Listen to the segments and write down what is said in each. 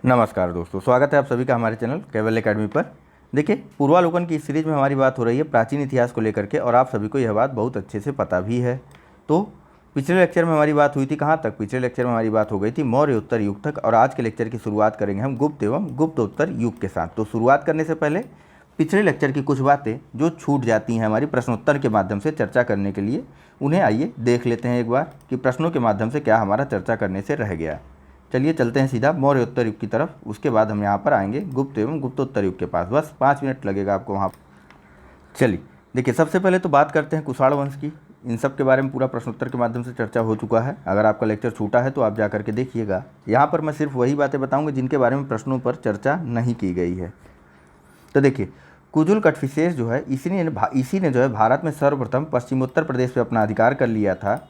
नमस्कार दोस्तों, स्वागत है आप सभी का हमारे चैनल केवल एकेडमी पर। देखिए, पूर्वालोकन की इस सीरीज में हमारी बात हो रही है प्राचीन इतिहास को लेकर के, और आप सभी को यह बात बहुत अच्छे से पता भी है। तो पिछले लेक्चर में हमारी बात हुई थी कहाँ तक? पिछले लेक्चर में हमारी बात हो गई थी मौर्योत्तर युग तक, और आज के लेक्चर की शुरुआत करेंगे हम गुप्त एवं गुप्तोत्तर युग के साथ। तो शुरुआत करने से पहले पिछले लेक्चर की कुछ बातें जो छूट जाती हैं हमारी प्रश्नोत्तर के माध्यम से चर्चा करने के लिए, उन्हें आइए देख लेते हैं एक बार कि प्रश्नों के माध्यम से क्या हमारा चर्चा करने से रह गया। चलिए चलते हैं सीधा मौर्योत्तर युग की तरफ, उसके बाद हम यहाँ पर आएंगे गुप्त एवं गुप्तोत्तर युग के पास। बस 5 मिनट लगेगा आपको वहाँ। चलिए देखिए, सबसे पहले तो बात करते हैं कुषाण वंश की। इन सब के बारे में पूरा प्रश्नोत्तर के माध्यम से चर्चा हो चुका है। अगर आपका लेक्चर छूटा है तो आप जा करके देखिएगा। यहाँ पर मैं सिर्फ वही बातें बताऊँगा जिनके बारे में प्रश्नों पर चर्चा नहीं की गई है। तो देखिए, कुजुल कटफिसेस जो है इसी ने जो है भारत में सर्वप्रथम पश्चिमोत्तर प्रदेश पे अपना अधिकार कर लिया था।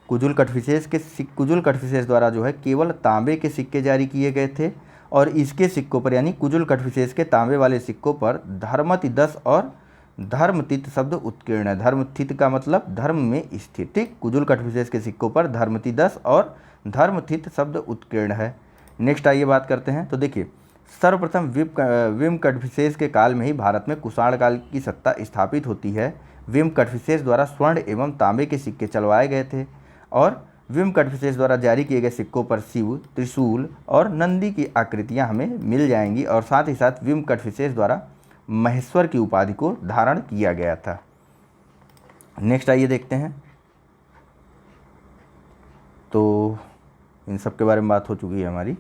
कुजुल कटफिसेस द्वारा जो है केवल तांबे के सिक्के जारी किए गए थे, और इसके सिक्कों पर यानी कुजुल कटफिसेस के तांबे वाले सिक्कों पर धर्मति 10 और धर्मतित शब्द उत्कीर्ण है। धर्मतित का मतलब धर्म में स्थित। ठीक, कुजुल कटफिसेस के सिक्कों पर धर्मति 10 और धर्मतित शब्द उत्कीर्ण है। नेक्स्ट आइए बात करते हैं। तो देखिए, सर्वप्रथम विम कटफिसेस के काल में ही भारत में कुषाण काल की सत्ता स्थापित होती है। विम कटफिसेस द्वारा स्वर्ण एवं तांबे के सिक्के चलवाए गए थे, और विम कटफिसेस द्वारा जारी किए गए सिक्कों पर शिव, त्रिशूल और नंदी की आकृतियां हमें मिल जाएंगी, और साथ ही साथ विम कटफिसेस द्वारा महेश्वर की उपाधि को धारण किया गया था। नेक्स्ट आइए देखते हैं। तो इन सब के बारे में बात हो चुकी है हमारी।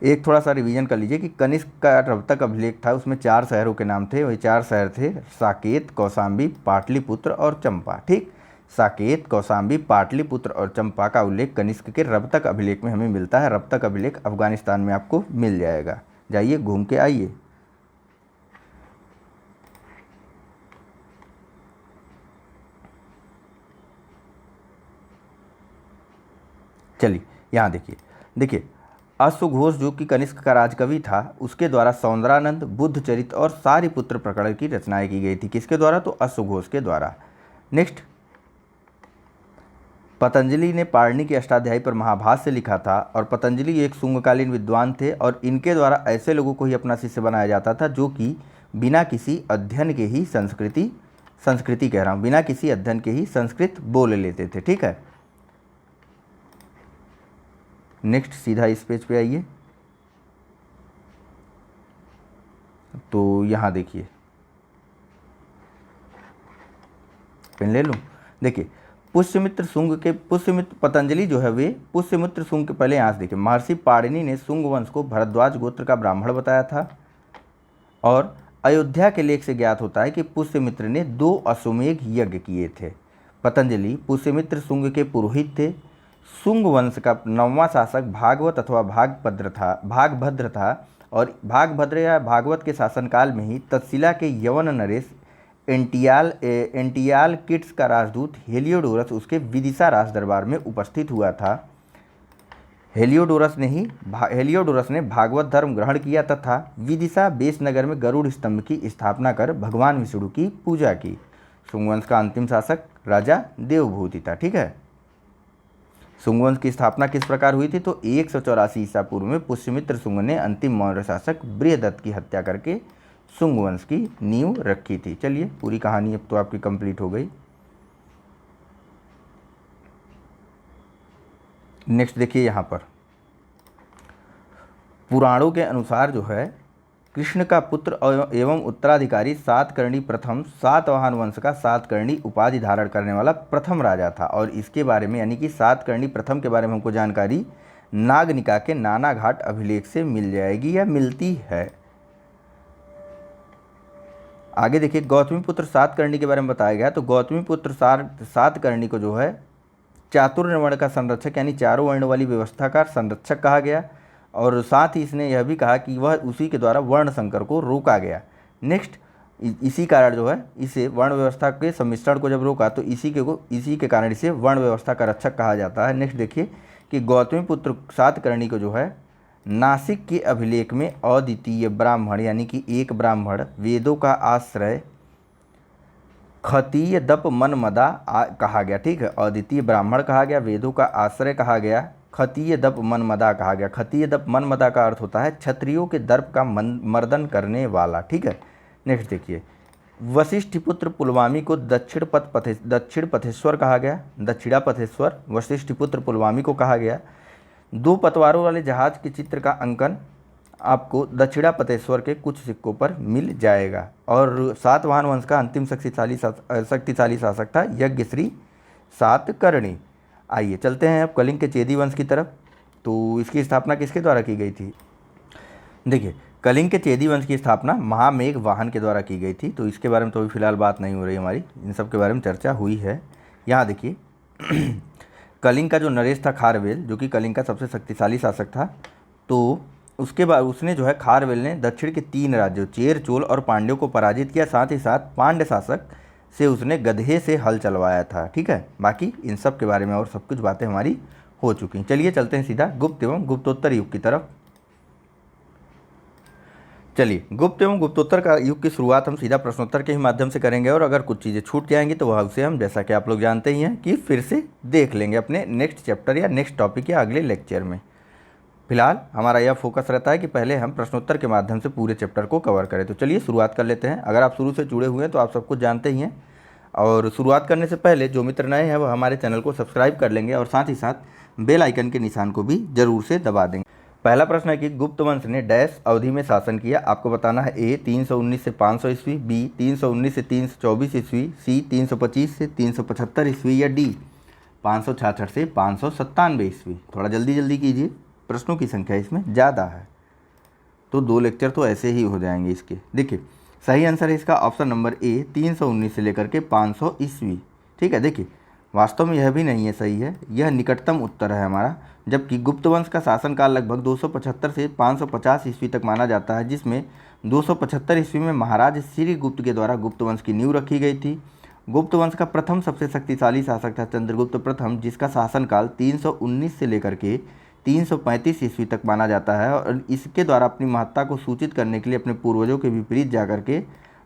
एक थोड़ा सा रिवीजन कर लीजिए कि कनिष्क का रवतक अभिलेख था, उसमें 4 शहरों के नाम थे। वही 4 शहर थे साकेत, कौशाम्बी, पाटलिपुत्र और चंपा। ठीक, साकेत, कौशाम्बी, पाटलिपुत्र और चंपा का उल्लेख कनिष्क के रवतक अभिलेख में हमें मिलता है। रवतक अभिलेख अफगानिस्तान में आपको मिल जाएगा, जाइए घूम के आइए। चलिए यहाँ देखिए अश्वघोष जो कि कनिष्क का राजकवि था, उसके द्वारा सौंदरानंद, बुद्ध चरित और सारिपुत्र प्रकरण की रचनाएं की गई थी। किसके द्वारा? तो अश्वघोष के द्वारा। नेक्स्ट, पतंजलि ने पाणिनि के अष्टाध्यायी पर महाभाष्य लिखा था, और पतंजलि एक शुंगकालीन विद्वान थे, और इनके द्वारा ऐसे लोगों को ही अपना शिष्य बनाया जाता था जो कि बिना किसी अध्ययन के ही बिना किसी अध्ययन के ही संस्कृत बोल लेते थे। ठीक है, नेक्स्ट सीधा इस पेज पे आइए। तो यहाँ देखिए, पेन ले लूँ। देखिए, पुष्यमित्र पतंजलि जो है वे पुष्यमित्र शुंग के पहले यहाँ से देखिए, महर्षि पाणिनि ने शुंग वंश को भरद्वाज गोत्र का ब्राह्मण बताया था, और अयोध्या के लेख से ज्ञात होता है कि पुष्यमित्र ने 2 अश्वमेध यज्ञ किए थे। पतंजलि पुष्यमित्र शुंग के पुरोहित थे। शुंग वंश का 9वां शासक भागवत अथवा भागभद्र था, और भागभद्र या भागवत के शासनकाल में ही तक्षशिला के यवन नरेश एंटियाल किट्स का राजदूत हेलियोडोरस उसके विदिशा राज दरबार में उपस्थित हुआ था। हेलियोडोरस ने भागवत धर्म ग्रहण किया तथा विदिशा बेसनगर में गरुड़ स्तंभ की स्थापना कर भगवान विष्णु की पूजा की। शुंग वंश का अंतिम शासक राजा देवभूति था। ठीक है, शुंग वंश की स्थापना किस प्रकार हुई थी? तो 184 ईसा पूर्व में पुष्यमित्र शुंग ने अंतिम मौर्य शासक बृहदत्त की हत्या करके शुंग वंश की नींव रखी थी। चलिए, पूरी कहानी अब तो आपकी कंप्लीट हो गई। नेक्स्ट देखिए, यहाँ पर पुराणों के अनुसार जो है कृष्ण का पुत्र एवं उत्तराधिकारी सातकर्णी प्रथम सातवाहन वंश का सातकर्णी उपाधि धारण करने वाला प्रथम राजा था, और इसके बारे में यानी कि सातकर्णी प्रथम के बारे में हमको जानकारी नागनिका के नाना घाट अभिलेख से मिल जाएगी या मिलती है। आगे देखिए, गौतमीपुत्र सातकर्णी के बारे में बताया गया। तो गौतमीपुत्र सातकर्णी को जो है चातुर्य वर्ण का संरक्षक यानी चारों वर्ण वाली व्यवस्था का संरक्षक कहा गया, और साथ ही इसने यह भी कहा कि वह उसी के द्वारा वर्ण संकर को रोका गया। नेक्स्ट, इसी कारण जो है इसे वर्ण व्यवस्था के सम्मिश्रण को जब रोका तो इसी के कारण इसे वर्ण व्यवस्था का रक्षक कहा जाता है। नेक्स्ट देखिए कि गौतमीपुत्र सातकर्णी को जो है नासिक के अभिलेख में अद्वितीय ब्राह्मण यानी कि एक ब्राह्मण, वेदों का आश्रय, खतीय दप मन मदा कहा गया। ठीक है, अद्वितीय ब्राह्मण कहा गया, वेदों का आश्रय कहा गया, खतीय दप मनमदा कहा गया। खतीय दप मनमदा का अर्थ होता है क्षत्रियों के दर्प का मर्दन करने वाला। ठीक है, नेक्स्ट देखिए, वशिष्ठ पुत्र पुलवामी को दक्षिण पथेश्वर कहा गया। दक्षिणा पथेश्वर वशिष्ठ पुत्र पुलवामी को कहा गया। दो पतवारों वाले जहाज के चित्र का अंकन आपको दक्षिणा पथेश्वर के कुछ सिक्कों पर मिल जाएगा। और सातवाहन वंश का अंतिम शक्तिशाली शासक था यज्ञश्री सातकर्णी। आइए चलते हैं अब कलिंग के चेदी वंश की तरफ। तो इसकी स्थापना किसके द्वारा की गई थी? देखिए, कलिंग के चेदी वंश की स्थापना महामेघ वाहन के द्वारा की गई थी। तो इसके बारे में तो अभी फिलहाल बात नहीं हो रही हमारी, इन सब के बारे में चर्चा हुई है। यहाँ देखिए कलिंग का जो नरेश था खारवेल, जो कि कलिंग का सबसे शक्तिशाली शासक था, तो उसके बाद उसने जो है खारवेल ने दक्षिण के 3 राज्यों चेर, चोल और पांड्यों को पराजित किया। साथ ही साथ पांड्य शासक से उसने गधे से हल चलवाया था। ठीक है, बाकी इन सब के बारे में और सब कुछ बातें हमारी हो चुकी। चलिए चलते हैं सीधा गुप्त एवं गुप्तोत्तर युग की तरफ। चलिए, गुप्त एवं गुप्तोत्तर का युग की शुरुआत हम सीधा प्रश्नोत्तर के ही माध्यम से करेंगे, और अगर कुछ चीज़ें छूट जाएंगी तो वह उसे हम, जैसा कि आप लोग जानते ही हैं, कि फिर से देख लेंगे अपने नेक्स्ट चैप्टर या नेक्स्ट टॉपिक या अगले लेक्चर में। फिलहाल हमारा यह फोकस रहता है कि पहले हम प्रश्नोत्तर के माध्यम से पूरे चैप्टर को कवर करें। तो चलिए शुरुआत कर लेते हैं। अगर आप शुरू से जुड़े हुए हैं तो आप सब कुछ जानते ही हैं, और शुरुआत करने से पहले जो मित्र नए हैं वह हमारे चैनल को सब्सक्राइब कर लेंगे और साथ ही साथ बेल आइकन के निशान को भी जरूर से दबा देंगे। पहला प्रश्न है कि गुप्त वंश ने डैश अवधि में शासन किया। आपको बताना है ए 319 से 500 ईस्वी, बी 319 से 324 ईस्वी, सी 325 से 375 ईस्वी, या डी 566 से 597 ईस्वी। थोड़ा जल्दी जल्दी कीजिए, प्रश्नों की संख्या इसमें ज़्यादा है, तो 2 लेक्चर तो ऐसे ही हो जाएंगे इसके। देखिए, सही आंसर है इसका ऑप्शन नंबर ए 319 से लेकर के 500 ईस्वी। ठीक है, देखिए वास्तव में यह भी नहीं है सही है, यह निकटतम उत्तर है हमारा। जबकि गुप्त वंश का शासनकाल लगभग 275 से 550 ईस्वी तक माना जाता है, जिसमें 275 ईस्वी में महाराज श्रीगुप्त के द्वारा गुप्त वंश की नींव रखी गई थी। गुप्त वंश का प्रथम सबसे शक्तिशाली शासक था चंद्रगुप्त प्रथम, जिसका शासनकाल 319 से लेकर के 335 ईस्वी तक माना जाता है, और इसके द्वारा अपनी महत्ता को सूचित करने के लिए अपने पूर्वजों के विपरीत जाकर के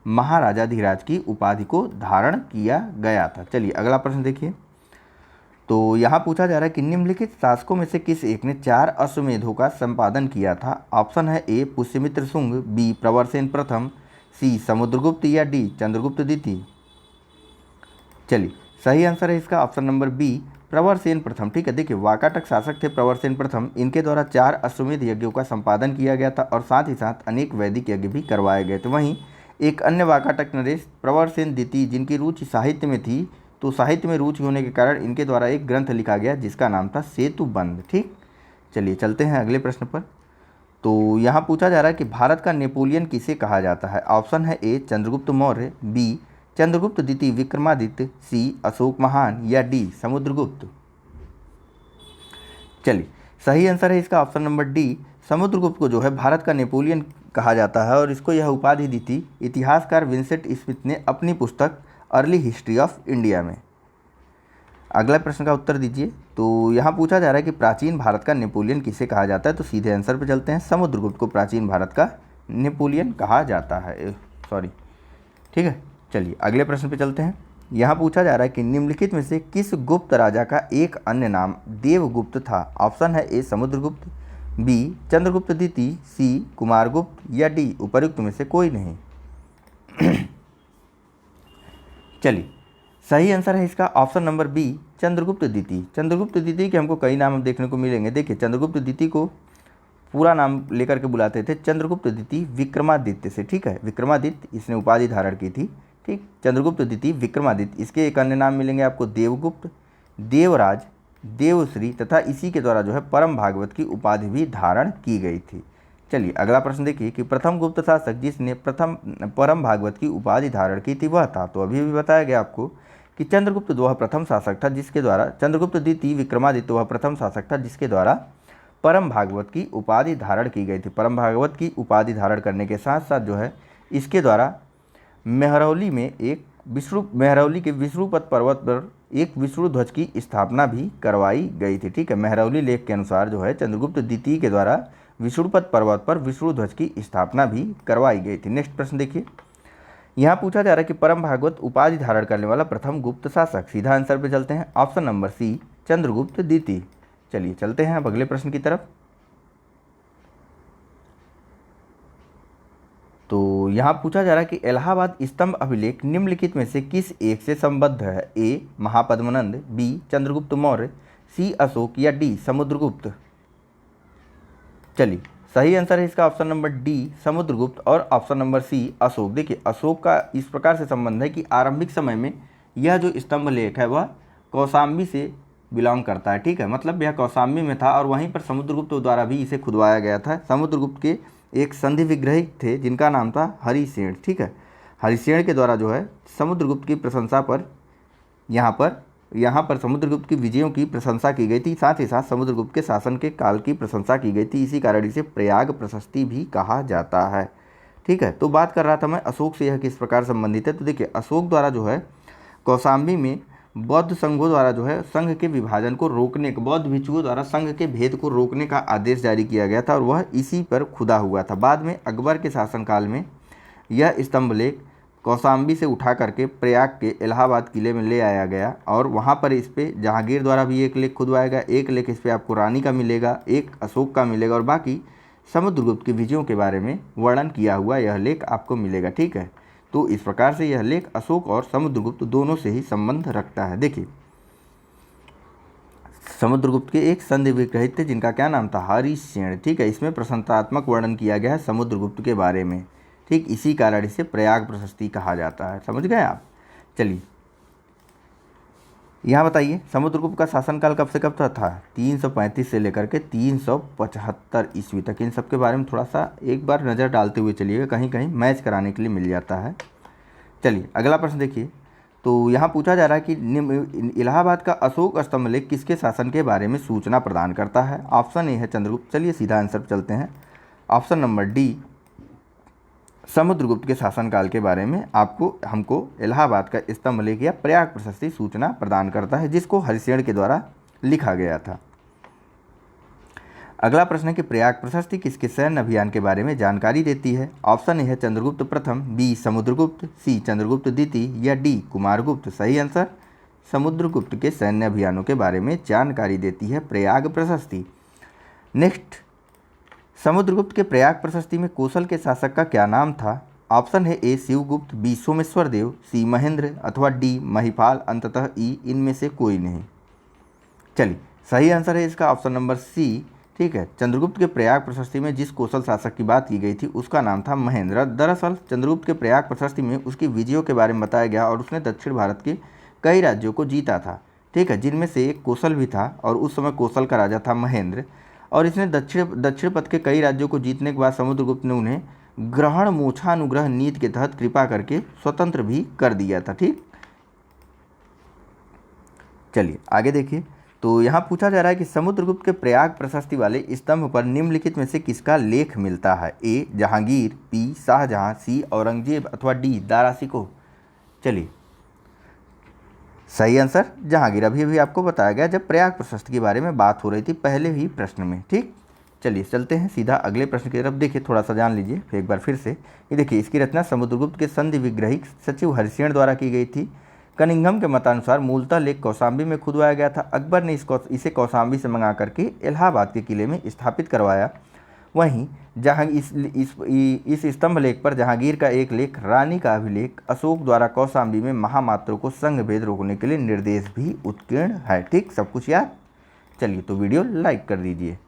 महाराजाधिराज की उपाधि को धारण किया गया था। चलिए अगला प्रश्न देखिए। तो यहाँ पूछा जा रहा है कि निम्नलिखित शासकों में से किस एक ने 4 अश्वमेधों का संपादन किया था। ऑप्शन है ए पुष्यमित्र शुंग, बी प्रवरसेन प्रथम, सी समुद्रगुप्त, या डी चंद्रगुप्त द्वितीय। चलिए सही आंसर है इसका ऑप्शन नंबर बी प्रवरसेन प्रथम। ठीक है, देखिए वाकाटक शासक थे प्रवरसेन प्रथम, इनके द्वारा 4 अश्वमेध यज्ञों का संपादन किया गया था और साथ ही साथ अनेक वैदिक यज्ञ भी करवाए गए थे। वहीं एक अन्य वाकाटक नरेश प्रवरसेन द्वितीय, जिनकी रुचि साहित्य में थी, तो साहित्य में रुचि होने के कारण इनके द्वारा एक ग्रंथ लिखा गया जिसका नाम था सेतुबंध। ठीक, चलिए चलते हैं अगले प्रश्न पर। तो यहाँ पूछा जा रहा है कि भारत का नेपोलियन किसे कहा जाता है। ऑप्शन है ए चंद्रगुप्त मौर्य, बी चंद्रगुप्त द्वितीय विक्रमादित्य, सी अशोक महान, या डी समुद्रगुप्त। चलिए सही आंसर है इसका ऑप्शन नंबर डी समुद्रगुप्त को जो है भारत का नेपोलियन कहा जाता है, और इसको यह उपाधि दी थी इतिहासकार विंसेंट स्मिथ ने अपनी पुस्तक अर्ली हिस्ट्री ऑफ इंडिया में। अगला प्रश्न का उत्तर दीजिए। तो यहाँ पूछा जा रहा है कि प्राचीन भारत का नेपोलियन किसे कहा जाता है। तो सीधे आंसर पर चलते हैं, समुद्रगुप्त को प्राचीन भारत का नेपोलियन कहा जाता है। सॉरी, ठीक है, चलिए अगले प्रश्न पे चलते हैं। यहाँ पूछा जा रहा है कि निम्नलिखित में से किस गुप्त राजा का एक अन्य नाम देवगुप्त था। ऑप्शन है ए समुद्रगुप्त, बी चंद्रगुप्त द्वितीय, सी कुमारगुप्त, या डी उपर्युक्त में से कोई नहीं। चलिए सही आंसर है इसका ऑप्शन नंबर बी चंद्रगुप्त द्वितीय। चंद्रगुप्त द्वितीय के हमको कई नाम देखने को मिलेंगे। देखिए चंद्रगुप्त द्वितीय को पूरा नाम लेकर के बुलाते थे चंद्रगुप्त द्वितीय विक्रमादित्य से। ठीक है, विक्रमादित्य इसने उपाधि धारण की थी। ठीक, चंद्रगुप्त द्वितीय विक्रमादित्य। इसके एक अन्य नाम मिलेंगे आपको देवगुप्त, देवराज, देवश्री, तथा इसी के द्वारा जो है परम भागवत की उपाधि भी धारण की गई थी। चलिए अगला प्रश्न देखिए कि प्रथम गुप्त शासक जिसने प्रथम परम भागवत की उपाधि धारण की थी वह था। तो अभी भी बताया गया आपको कि चंद्रगुप्त वह प्रथम शासक था जिसके द्वारा, चंद्रगुप्त द्वितीय विक्रमादित्य वह प्रथम शासक था जिसके द्वारा परम भागवत की उपाधि धारण की गई थी। परम भागवत की उपाधि धारण करने के साथ साथ जो है इसके द्वारा मेहरौली के विष्णुपद पर्वत पर एक विष्णु ध्वज की स्थापना भी करवाई गई थी। ठीक है, मेहरौली लेख के अनुसार जो है चंद्रगुप्त द्वितीय के द्वारा विष्णुपद पर्वत पर विष्णु ध्वज की स्थापना भी करवाई गई थी। नेक्स्ट प्रश्न देखिए। यहाँ पूछा जा रहा है कि परम भागवत उपाधि धारण करने वाला प्रथम गुप्त शासक। सीधा आंसर पे चलते हैं, ऑप्शन नंबर सी चंद्रगुप्त द्वितीय। चलिए चलते हैं अब अगले प्रश्न की तरफ। तो यहाँ पूछा जा रहा है कि इलाहाबाद स्तंभ अभिलेख निम्नलिखित में से किस एक से संबद्ध है? ए महापद्मनंद, बी चंद्रगुप्त मौर्य, सी अशोक या डी समुद्रगुप्त। चलिए सही आंसर है इसका ऑप्शन नंबर डी समुद्रगुप्त और ऑप्शन नंबर सी अशोक। देखिए अशोक का इस प्रकार से संबंध है कि आरंभिक समय में यह जो स्तंभ लेख है वह कौशाम्बी से बिलोंग करता है। ठीक है, मतलब यह कौशाम्बी में था और वहीं पर समुद्रगुप्त द्वारा भी इसे खुदवाया गया था। समुद्रगुप्त के एक संधि विग्रही थे जिनका नाम था हरिसेन। ठीक है, हरिसेन के द्वारा जो है समुद्रगुप्त की प्रशंसा पर यहाँ पर समुद्रगुप्त की विजयों की प्रशंसा की गई थी, साथ ही साथ समुद्रगुप्त के शासन के काल की प्रशंसा की गई थी। इसी कारण इसे प्रयाग प्रशस्ति भी कहा जाता है। ठीक है, तो बात कर रहा था मैं अशोक से, यह किस प्रकार संबंधित है। तो देखिए अशोक द्वारा जो है कौशाम्बी में बौद्ध संघों द्वारा जो है संघ के विभाजन को रोकने, बौद्ध भिक्षुओं द्वारा संघ के भेद को रोकने का आदेश जारी किया गया था और वह इसी पर खुदा हुआ था। बाद में अकबर के शासनकाल में यह स्तंभ लेख कौशाम्बी से उठा करके प्रयाग के इलाहाबाद किले में ले आया गया और वहाँ पर इस पर जहांगीर द्वारा भी एक लेख खुदवाया गया, एक लेख इस पर आपको रानी का मिलेगा, एक अशोक का मिलेगा और बाकी समुद्रगुप्त की विजयों के बारे में वर्णन किया हुआ यह लेख आपको मिलेगा। ठीक है, तो इस प्रकार से यह लेख अशोक और समुद्रगुप्त दोनों से ही संबंध रखता है। देखिए समुद्रगुप्त के एक संधि विग्रही थे जिनका क्या नाम था? हरिसेन। ठीक है, इसमें प्रशंसात्मक वर्णन किया गया है समुद्रगुप्त के बारे में। ठीक, इसी कारण इसे प्रयाग प्रशस्ति कहा जाता है। समझ गए आप? चलिए यहाँ बताइए समुद्रगुप्त का शासनकाल कब से कब तक था? 335 से लेकर के 375 ईस्वी तक। इन सब के बारे में थोड़ा सा एक बार नज़र डालते हुए चलिएगा, कहीं कहीं मैच कराने के लिए मिल जाता है। चलिए अगला प्रश्न देखिए। तो यहाँ पूछा जा रहा है कि इलाहाबाद का अशोक स्तंभ लेख किसके शासन के बारे में सूचना प्रदान करता है? ऑप्शन ए है चंद्रगुप्त। चलिए सीधा आंसर पर चलते हैं। ऑप्शन नंबर डी समुद्रगुप्त के शासनकाल के बारे में हमको इलाहाबाद का स्तंभ लेख या प्रयाग प्रशस्ति सूचना प्रदान करता है, जिसको हरिसेन के द्वारा लिखा गया था। अगला प्रश्न है कि प्रयाग प्रशस्ति किसके सैन्य अभियान के बारे में जानकारी देती है? ऑप्शन ए है चंद्रगुप्त प्रथम, बी समुद्रगुप्त, सी चंद्रगुप्त द्वितीय या डी कुमारगुप्त। सही आंसर समुद्रगुप्त के सैन्य अभियानों के बारे में जानकारी देती है प्रयाग प्रशस्ति। नेक्स्ट, समुद्रगुप्त के प्रयाग प्रशस्ति में कौशल के शासक का क्या नाम था? ऑप्शन है ए शिवगुप्त, बी सोमेश्वर देव, सी महेंद्र अथवा डी महिपाल, अंततः ई इनमें से कोई नहीं। चलिए सही आंसर है इसका ऑप्शन नंबर सी। ठीक है, चंद्रगुप्त के प्रयाग प्रशस्ति में जिस कौशल शासक की बात की गई थी उसका नाम था महेंद्र। दरअसल चंद्रगुप्त के प्रयाग प्रशस्ति में उसकी विजयों के बारे में बताया गया और उसने दक्षिण भारत के कई राज्यों को जीता था। ठीक है, जिनमें से एक कौशल भी था और उस समय कौशल का राजा था महेंद्र। और इसने दक्षिण पथ के कई राज्यों को जीतने के बाद समुद्रगुप्त ने उन्हें ग्रहण मोक्षानुग्रह नीति के तहत कृपा करके स्वतंत्र भी कर दिया था। ठीक, चलिए आगे देखिए। तो यहाँ पूछा जा रहा है कि समुद्रगुप्त के प्रयाग प्रशस्ति वाले स्तंभ पर निम्नलिखित में से किसका लेख मिलता है? ए जहांगीर, बी शाहजहां, सी औरंगजेब अथवा डी दारा शिकोह। चलिए सही आंसर जहांगीर। अभी आपको बताया गया जब प्रयाग प्रशस्ति के बारे में बात हो रही थी पहले ही प्रश्न में। ठीक, चलिए चलते हैं सीधा अगले प्रश्न की तरफ। देखिए थोड़ा सा जान लीजिए फिर एक बार फिर से। ये देखिए इसकी रचना समुद्रगुप्त के संधि विग्रही सचिव हरिसेन द्वारा की गई थी। कनिंघम के मतानुसार मूलतः लेख कौशाम्बी में खुदवाया गया था। अकबर ने इसे कौशाम्बी से मंगा करके इलाहाबाद के किले में स्थापित करवाया। वहीं जहाँ इस स्तंभ लेख पर जहांगीर का एक लेख रानी का अभिलेख अशोक द्वारा कौशाम्बी में महामात्रों को संघ भेद रोकने के लिए निर्देश भी उत्कीर्ण है। ठीक, सब कुछ याद। चलिए तो वीडियो लाइक कर दीजिए।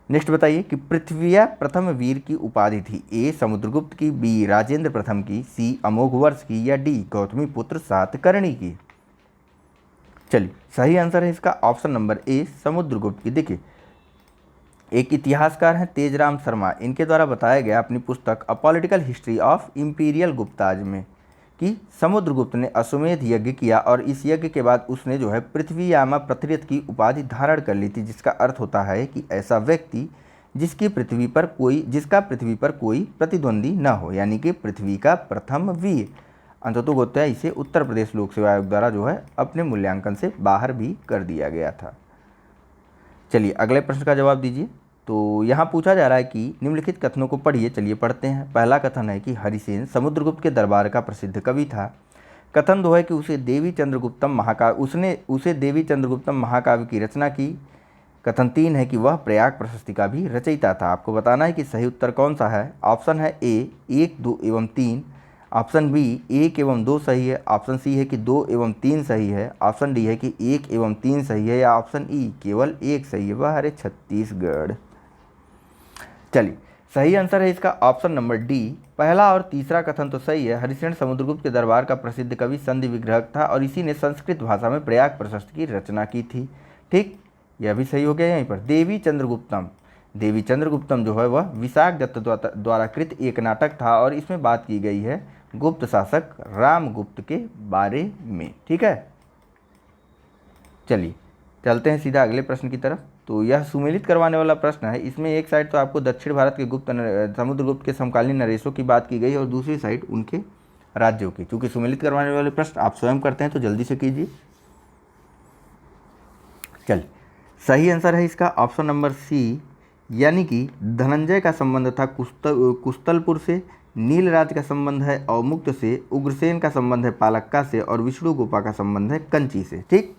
नेक्स्ट बताइए कि पृथ्विया प्रथम वीर की उपाधि थी? ए समुद्रगुप्त की, बी राजेंद्र प्रथम की, सी अमोघवर्ष की या डी गौतमी पुत्र सातकर्णी की। चलिए सही आंसर है इसका ऑप्शन नंबर ए समुद्रगुप्त की। देखिए एक इतिहासकार हैं तेजराम शर्मा, इनके द्वारा बताया गया अपनी पुस्तक a political history of imperial Gupta's में कि समुद्रगुप्त ने अश्वमेध यज्ञ किया और इस यज्ञ के बाद उसने जो है पृथ्वीयामा प्रथृत की उपाधि धारण कर ली थी, जिसका अर्थ होता है कि ऐसा व्यक्ति जिसका पृथ्वी पर कोई प्रतिद्वंदी न हो, यानी कि पृथ्वी का प्रथम वीर। अंततोगत्वा इसे उत्तर प्रदेश लोक सेवा आयोग द्वारा जो है अपने मूल्यांकन से बाहर भी कर दिया गया था। चलिए अगले प्रश्न का जवाब दीजिए। तो यहाँ पूछा जा रहा है कि निम्नलिखित कथनों को पढ़िए। चलिए पढ़ते हैं। पहला कथन है कि हरिसेन समुद्रगुप्त के दरबार का प्रसिद्ध कवि था। कथन 2 है कि उसे देवी चंद्रगुप्तम महाकाव्य की रचना की कथन 3 है कि वह प्रयाग प्रशस्ति का भी रचयिता था। आपको बताना है कि सही उत्तर कौन सा है। ऑप्शन है ए 1, 2 एवं 3, ऑप्शन बी 1 एवं 2 सही है, ऑप्शन सी है कि 2 एवं 3 सही है, ऑप्शन डी है कि 1 एवं 3 सही है, या ऑप्शन ई केवल 1 सही है। वह है छत्तीसगढ़। चलिए, सही आंसर है इसका ऑप्शन नंबर डी। पहला और तीसरा कथन तो सही है। हरिश्चंद्र समुद्रगुप्त के दरबार का प्रसिद्ध कवि संधि विग्रहक था और इसी ने संस्कृत भाषा में प्रयाग प्रशस्ति की रचना की थी। ठीक, यह भी सही हो गया। यहीं पर देवी चंद्रगुप्तम जो है वह विशाख दत्त द्वारा कृत एक नाटक था और इसमें बात की गई है गुप्त शासक रामगुप्त के बारे में। ठीक है, चलिए चलते हैं सीधा अगले प्रश्न की तरफ। तो यह सुमेलित करवाने वाला प्रश्न है। इसमें एक साइड तो आपको दक्षिण भारत के समुद्रगुप्त के समकालीन नरेशों की बात की गई है और दूसरी साइड उनके राज्यों की। चूंकि सुमेलित करवाने वाले प्रश्न आप स्वयं करते हैं तो जल्दी से कीजिए। चलिए, सही आंसर है इसका ऑप्शन नंबर सी, यानी कि धनंजय का संबंध था कुस्तलपुर से, नीलराज का संबंध है अवमुक्त से, उग्रसेन का संबंध है पालक्का से और विष्णुगुप्ता का संबंध है कंची से। ठीक,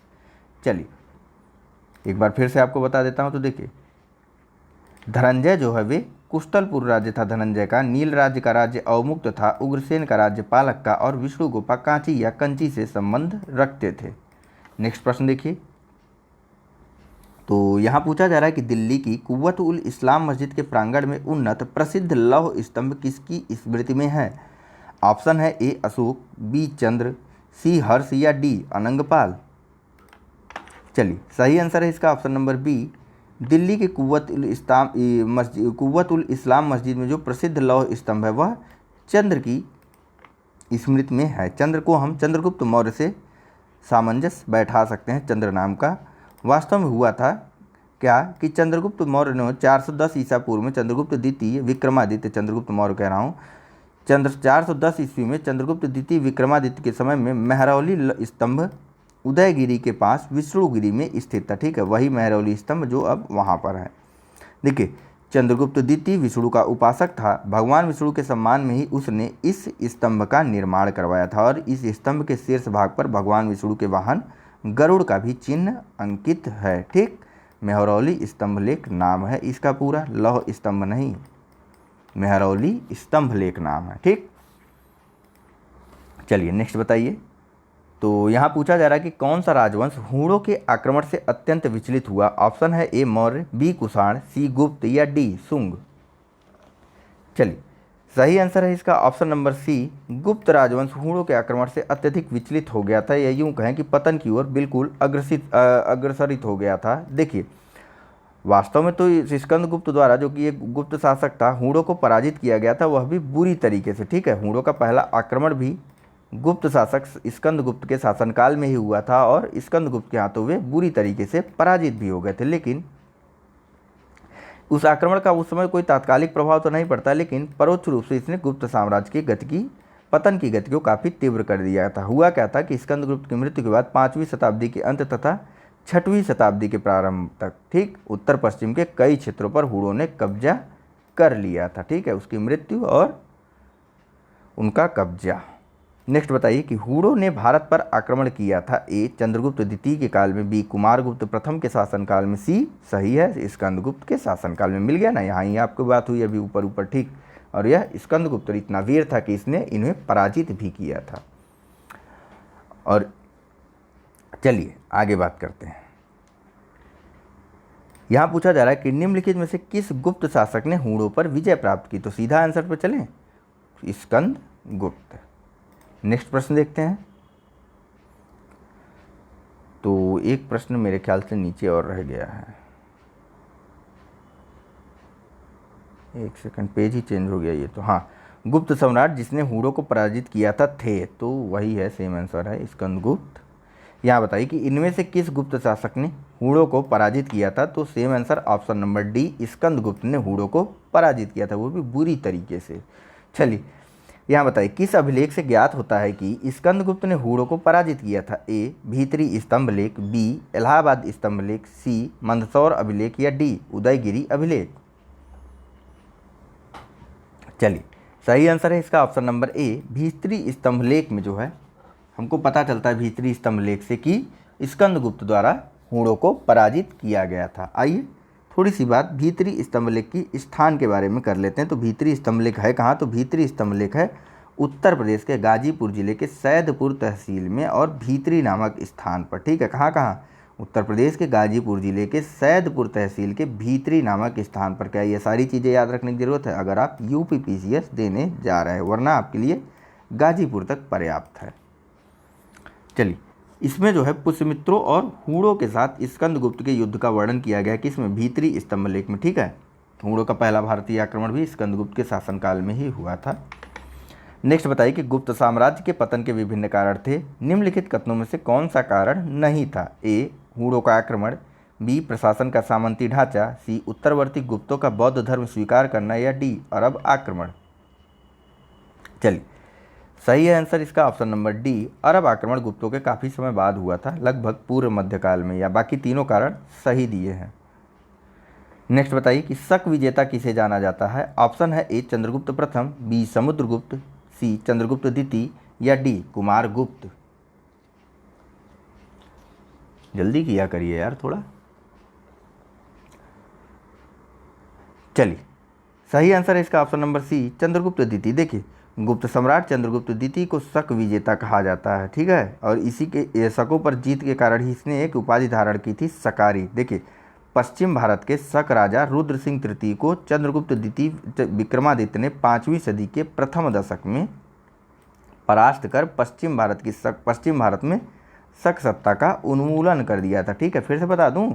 चलिए एक बार फिर से आपको बता देता हूं। तो देखिए, धनंजय जो है वे कुस्तलपुर राज्य था धनंजय का, नील राज्य का राज्य अवमुक्त था, उग्रसेन का राज्य पालक्का और विष्णुगुप्ता कांची या कंची से संबंध रखते थे। नेक्स्ट प्रश्न देखिए। तो यहाँ पूछा जा रहा है कि दिल्ली की कुव्वत उल इस्लाम मस्जिद के प्रांगण में उन्नत प्रसिद्ध लौह स्तंभ किसकी स्मृति में है। ऑप्शन है ए अशोक, बी चंद्र, सी हर्ष या डी अनंगपाल। चलिए, सही आंसर है इसका ऑप्शन नंबर बी। दिल्ली के कुव्वत उल इस्लाम मस्जिद में जो प्रसिद्ध लौह स्तंभ है वह चंद्र की स्मृति में है। चंद्र को हम चंद्रगुप्त मौर्य से सामंजस्य बैठा सकते हैं। चंद्र नाम का वास्तव में हुआ था क्या कि चंद्रगुप्त मौर्य ने 410 ईसा पूर्व में चंद्रगुप्त द्वितीय विक्रमादित्य, चंद्रगुप्त मौर्य कह रहा हूँ, 410 ईस्वी में चंद्रगुप्त द्वितीय विक्रमादित्य के समय में महरौली स्तंभ उदयगिरी के पास विष्णुगिरी में स्थित था। ठीक है, वही महरौली स्तंभ जो अब वहाँ पर है। देखिए, चंद्रगुप्त द्वितीय विष्णु का उपासक था। भगवान विष्णु के सम्मान में ही उसने इस स्तंभ का निर्माण करवाया था और इस स्तंभ के शीर्ष भाग पर भगवान विष्णु के वाहन गरुड़ का भी चिन्ह अंकित है। ठीक, महरौली स्तंभ लेख नाम है इसका पूरा, लौह स्तंभ नहीं, महरौली स्तंभ लेख नाम है। ठीक, चलिए नेक्स्ट बताइए। तो यहाँ पूछा जा रहा है कि कौन सा राजवंश हूणों के आक्रमण से अत्यंत विचलित हुआ। ऑप्शन है ए मौर्य, बी कुषाण, सी गुप्त या डी शुंग। चलिए, सही आंसर है इसका ऑप्शन नंबर सी। गुप्त राजवंश हूणों के आक्रमण से अत्यधिक विचलित हो गया था, या यूं कहें कि पतन की ओर बिल्कुल अग्रसरित हो गया था। देखिए, वास्तव में तो स्कंदगुप्त द्वारा, जो कि एक गुप्त शासक था, हूणों को पराजित किया गया था, वह भी बुरी तरीके से। ठीक है, हूणों का पहला आक्रमण भी गुप्त शासक स्कंदगुप्त के शासनकाल में ही हुआ था और स्कंदगुप्त के हाथों वे बुरी तरीके से पराजित भी हो गए थे। लेकिन उस आक्रमण का उस समय कोई तात्कालिक प्रभाव तो नहीं पड़ता, लेकिन परोक्ष रूप से इसने गुप्त साम्राज्य की गति की पतन की गति को काफ़ी तीव्र कर दिया था। हुआ क्या था कि स्कंदगुप्त की मृत्यु के बाद 5वीं शताब्दी के अंत तथा 6वीं शताब्दी के प्रारंभ तक, ठीक, उत्तर पश्चिम के कई क्षेत्रों पर हूणों ने कब्जा कर लिया था। ठीक है, उसकी मृत्यु और उनका कब्जा। नेक्स्ट बताइए कि हूणों ने भारत पर आक्रमण किया था। ए चंद्रगुप्त द्वितीय के काल में, बी कुमारगुप्त प्रथम के शासनकाल में, सी सही है स्कंदगुप्त के शासनकाल में। मिल गया ना, यहाँ ही आपको बात हुई अभी ऊपर ऊपर। ठीक, और यह स्कंदगुप्त इतना वीर था कि इसने इन्हें पराजित भी किया था। और चलिए आगे बात करते हैं। यहाँ पूछा जा रहा है कि निम्नलिखित में से किस गुप्त शासक ने हूणों पर विजय प्राप्त की। तो सीधा आंसर पर चलें, स्कंदगुप्त। नेक्स्ट प्रश्न देखते हैं। तो एक प्रश्न मेरे ख्याल से नीचे और रह गया है, एक सेकंड, पेज ही चेंज हो गया ये तो। हाँ, गुप्त सम्राट जिसने हूणों को पराजित किया था थे, तो वही है, सेम आंसर है स्कंदगुप्त। यहाँ बताइए कि इनमें से किस गुप्त शासक ने हूणों को पराजित किया था। तो same answer option number D, Skandagupta ने हूणों को पराजित किया था, वो भी बुरी तरीके से। चलिए यहाँ बताइए, किस अभिलेख से ज्ञात होता है कि स्कंदगुप्त ने हूणों को पराजित किया था। ए भीतरी स्तंभ लेख, बी इलाहाबाद स्तंभ लेख, सी मंदसौर अभिलेख या डी उदयगिरी अभिलेख। चलिए, सही आंसर है इसका ऑप्शन नंबर ए, भीतरी स्तंभ लेख में जो है हमको पता चलता है भीतरी स्तंभ लेख से कि स्कंदगुप्त द्वारा हूणों को पराजित किया गया था। आइए थोड़ी सी बात भीतरी स्तंभलेख की स्थान के बारे में कर लेते हैं। तो भीतरी स्तंभलेख है कहाँ? तो भीतरी स्तंभलेख है उत्तर प्रदेश के गाजीपुर जिले के सैदपुर तहसील में और भीतरी नामक स्थान पर। ठीक है, कहाँ कहाँ? उत्तर प्रदेश के गाजीपुर जिले के सैदपुर तहसील के भीतरी नामक स्थान पर। क्या ये सारी चीज़ें याद रखने की ज़रूरत है अगर आप यूपीपीसीएस देने जा रहे हैं, वरना आपके लिए गाजीपुर तक पर्याप्त है। चलिए, इसमें जो है पुष्यमित्रों और हूणों के साथ स्कंदगुप्त के युद्ध का वर्णन किया गया कि इसमें भीतरी स्तंभलेख में। ठीक है, हूणों का पहला भारतीय आक्रमण भी स्कंदगुप्त के शासनकाल में ही हुआ था। नेक्स्ट बताइए कि गुप्त साम्राज्य के पतन के विभिन्न कारण थे। निम्नलिखित कथनों में से कौन सा कारण नहीं था? ए, हूणों का आक्रमण, बी, प्रशासन का सामंती ढांचा, सी, उत्तरवर्ती गुप्तों का बौद्ध धर्म स्वीकार करना, या डी, अरब आक्रमण। चलिए, सही है आंसर इसका ऑप्शन नंबर डी, अरब आक्रमण गुप्तों के काफ़ी समय बाद हुआ था, लगभग पूर्व मध्यकाल में। या बाकी तीनों कारण सही दिए हैं। नेक्स्ट बताइए कि शक विजेता किसे जाना जाता है? ऑप्शन है ए, चंद्रगुप्त प्रथम, बी, समुद्रगुप्त, सी, चंद्रगुप्त द्वितीय, या डी, कुमारगुप्त। जल्दी किया करिए यार थोड़ा। चलिए, सही आंसर है इसका ऑप्शन नंबर सी, चंद्रगुप्त द्वितीय। देखिए, गुप्त सम्राट चंद्रगुप्त द्वितीय को शक विजेता कहा जाता है। ठीक है, और इसी के शकों पर जीत के कारण ही इसने एक उपाधि धारण की थी, शकारी। देखिए, पश्चिम भारत के शक राजा रुद्र सिंह तृतीय को चंद्रगुप्त द्वितीय विक्रमादित्य ने 5वीं सदी के प्रथम दशक में परास्त कर पश्चिम भारत में शक सत्ता का उन्मूलन कर दिया था। ठीक है, फिर से बता दूं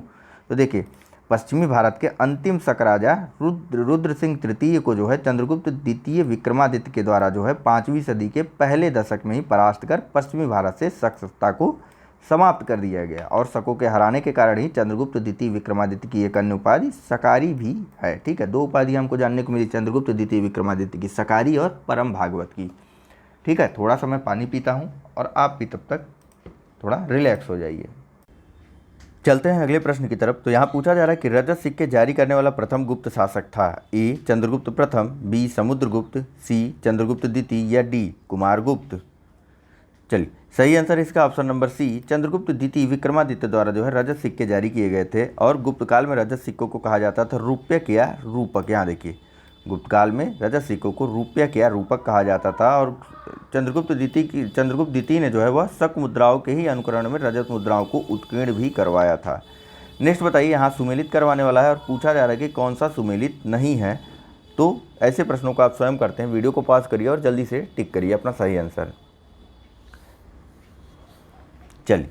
तो देखिए, पश्चिमी भारत के अंतिम शक राजा रुद्र सिंह तृतीय को जो है चंद्रगुप्त द्वितीय विक्रमादित्य के द्वारा जो है 5वीं सदी के पहले दशक में ही परास्त कर पश्चिमी भारत से शक सत्ता को समाप्त कर दिया गया। और शकों के हराने के कारण ही चंद्रगुप्त द्वितीय विक्रमादित्य की एक अन्य उपाधि शकारी भी है। ठीक है, दो उपाधि हमको जानने को मिली चंद्रगुप्त द्वितीय विक्रमादित्य की, शकारी और परम भागवत की। ठीक है, थोड़ा सा मैं पानी पीता हूँ और आप भी तब तक थोड़ा रिलैक्स हो जाइए। चलते हैं अगले प्रश्न की तरफ। तो यहाँ पूछा जा रहा है कि रजत सिक्के जारी करने वाला प्रथम गुप्त शासक था। ए, चंद्रगुप्त प्रथम, बी, समुद्रगुप्त, सी, चंद्रगुप्त द्वितीय, या डी, कुमारगुप्त। चलिए, सही आंसर इसका ऑप्शन नंबर सी, चंद्रगुप्त द्वितीय विक्रमादित्य द्वारा जो है रजत सिक्के जारी किए गए थे। और गुप्त काल में रजत सिक्कों को कहा जाता था रूप्यक या रूपक। यहाँ देखिए, गुप्त काल में रजत सिक्कों को रूप्यक या रूपक कहा जाता था। और चंद्रगुप्त द्वितीय ने जो है वह शक मुद्राओं के ही अनुकरण में रजत मुद्राओं को उत्कीर्ण भी करवाया था। नेक्स्ट बताइए, यहाँ सुमेलित करवाने वाला है और पूछा जा रहा है कि कौन सा सुमेलित नहीं है। तो ऐसे प्रश्नों को आप स्वयं करते हैं। वीडियो को पॉज करिए और जल्दी से टिक करिए अपना सही आंसर। चलिए,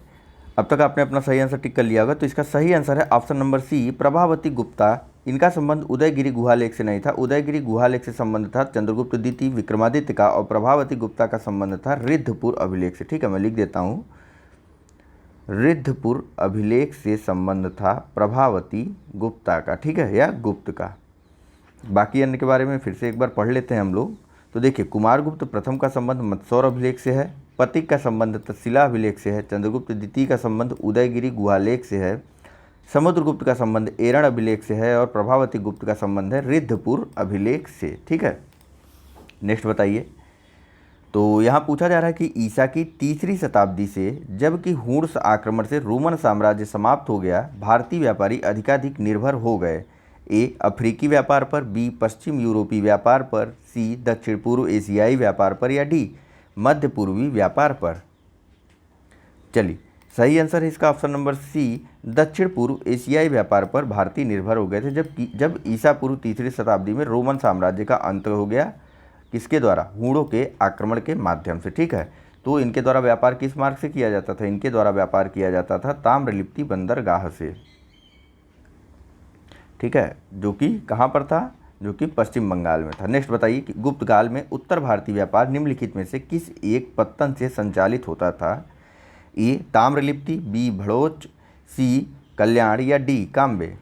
अब तक आपने अपना सही आंसर टिक कर लिया होगा। तो इसका सही आंसर है option number C, Prabhavati Gupta. इनका संबंध उदयगिरी गुहालेख से नहीं था। उदयगिरी गुहालेख से संबंध था चंद्रगुप्त द्वितीय विक्रमादित्य का, और प्रभावती गुप्ता का संबंध था रिद्धपुर अभिलेख से। ठीक है, मैं लिख देता हूँ, रिद्धपुर अभिलेख से संबंध था प्रभावती गुप्ता का। ठीक है, या गुप्त का। बाकी अन्य के बारे में फिर से एक बार पढ़ लेते हैं हम लोग। तो देखिए, कुमारगुप्त प्रथम का संबंध मत्सौर अभिलेख से है, पतिक का संबंध तक्षशिला अभिलेख से है, चंद्रगुप्त द्वितीय का संबंध उदयगिरी गुहालेख से है, समुद्रगुप्त का संबंध एरण अभिलेख से है, और प्रभावती गुप्त का संबंध है रिद्धपुर अभिलेख से। ठीक है, नेक्स्ट बताइए। तो यहाँ पूछा जा रहा है कि ईसा की 3री शताब्दी से जबकि हूण आक्रमण से रोमन साम्राज्य समाप्त हो गया, भारतीय व्यापारी अधिकाधिक निर्भर हो गए। ए, अफ्रीकी व्यापार पर, बी, पश्चिम यूरोपीय व्यापार पर, सी, दक्षिण पूर्व एशियाई व्यापार पर, या डी, मध्य पूर्वी व्यापार पर। चलिए, सही आंसर है इसका ऑप्शन नंबर सी, दक्षिण पूर्व एशियाई व्यापार पर भारतीय निर्भर हो गए थे जब ईसा पूर्व 3री शताब्दी में रोमन साम्राज्य का अंत हो गया। किसके द्वारा? हूणों के आक्रमण के माध्यम से। ठीक है, तो इनके द्वारा व्यापार किस मार्ग से किया जाता था? इनके द्वारा व्यापार किया जाता था ताम्रलिप्ति बंदरगाह से। ठीक है, जो कि कहाँ पर था? जो कि पश्चिम बंगाल में था। नेक्स्ट बताइए कि गुप्त काल में उत्तर भारतीय व्यापार निम्नलिखित में से किस एक पत्तन से संचालित होता था? ए, ताम्रलिप्ति, बी, भड़ोच, सी, कल्याण, या डी, काम्बे।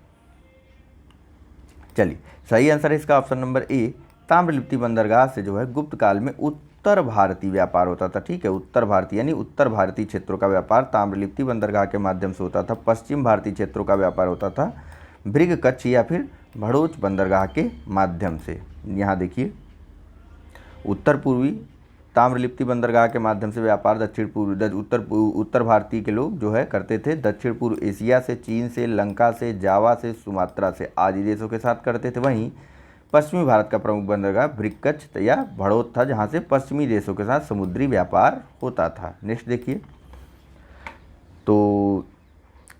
चलिए, सही आंसर है इसका ऑप्शन नंबर ए, ताम्रलिप्ति बंदरगाह से जो है गुप्त काल में उत्तर भारतीय व्यापार होता था। ठीक है, उत्तर भारतीय यानी उत्तर भारतीय क्षेत्रों का व्यापार ताम्रलिप्ति बंदरगाह के माध्यम से होता था। पश्चिम भारतीय क्षेत्रों का व्यापार होता था भृग कच्छ या फिर भड़ोच बंदरगाह के माध्यम से। यहाँ देखिए, उत्तर पूर्वी ताम्रलिप्ति बंदरगाह के माध्यम से व्यापार उत्तर भारतीय के लोग जो है करते थे। दक्षिण पूर्व एशिया से, चीन से, लंका से, जावा से, सुमात्रा से आदि देशों के साथ करते थे। वहीं पश्चिमी भारत का प्रमुख बंदरगाह ब्रिकच या भड़ोत था, जहाँ से पश्चिमी देशों के साथ समुद्री व्यापार होता था। नेक्स्ट देखिए, तो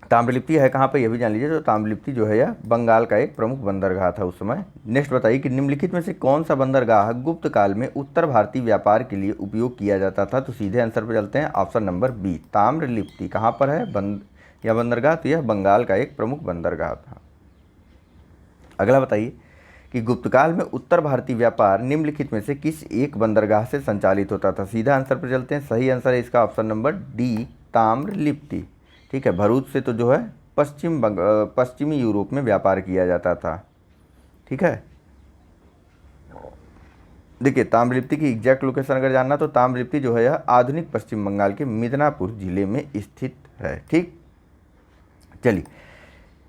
ताम्रलिप्ति है कहाँ पे, यह भी जान लीजिए। तो ताम्रलिप्ति जो है यह बंगाल का एक प्रमुख बंदरगाह था उस समय। नेक्स्ट बताइए कि निम्नलिखित में से कौन सा बंदरगाह गुप्त काल में उत्तर भारतीय व्यापार के लिए उपयोग किया जाता था। तो सीधे आंसर पर चलते हैं, ऑप्शन नंबर बी, ताम्रलिप्ति कहाँ पर है यह बंदरगाह, तो यह बंगाल का एक प्रमुख बंदरगाह था। अगला बताइए कि गुप्त काल में उत्तर भारतीय व्यापार निम्नलिखित में से किस एक बंदरगाह से संचालित होता था। सीधा आंसर पर चलते हैं, सही आंसर है इसका ऑप्शन नंबर डी, ताम्रलिप्ति। ठीक है, भरूच से तो जो है पश्चिमी यूरोप में व्यापार किया जाता था। ठीक है, देखिए ताम्रलिप्ति की एग्जैक्ट लोकेशन अगर जानना तो ताम्रलिप्ति जो है यह आधुनिक पश्चिम बंगाल के मिदनापुर जिले में स्थित है। ठीक, चलिए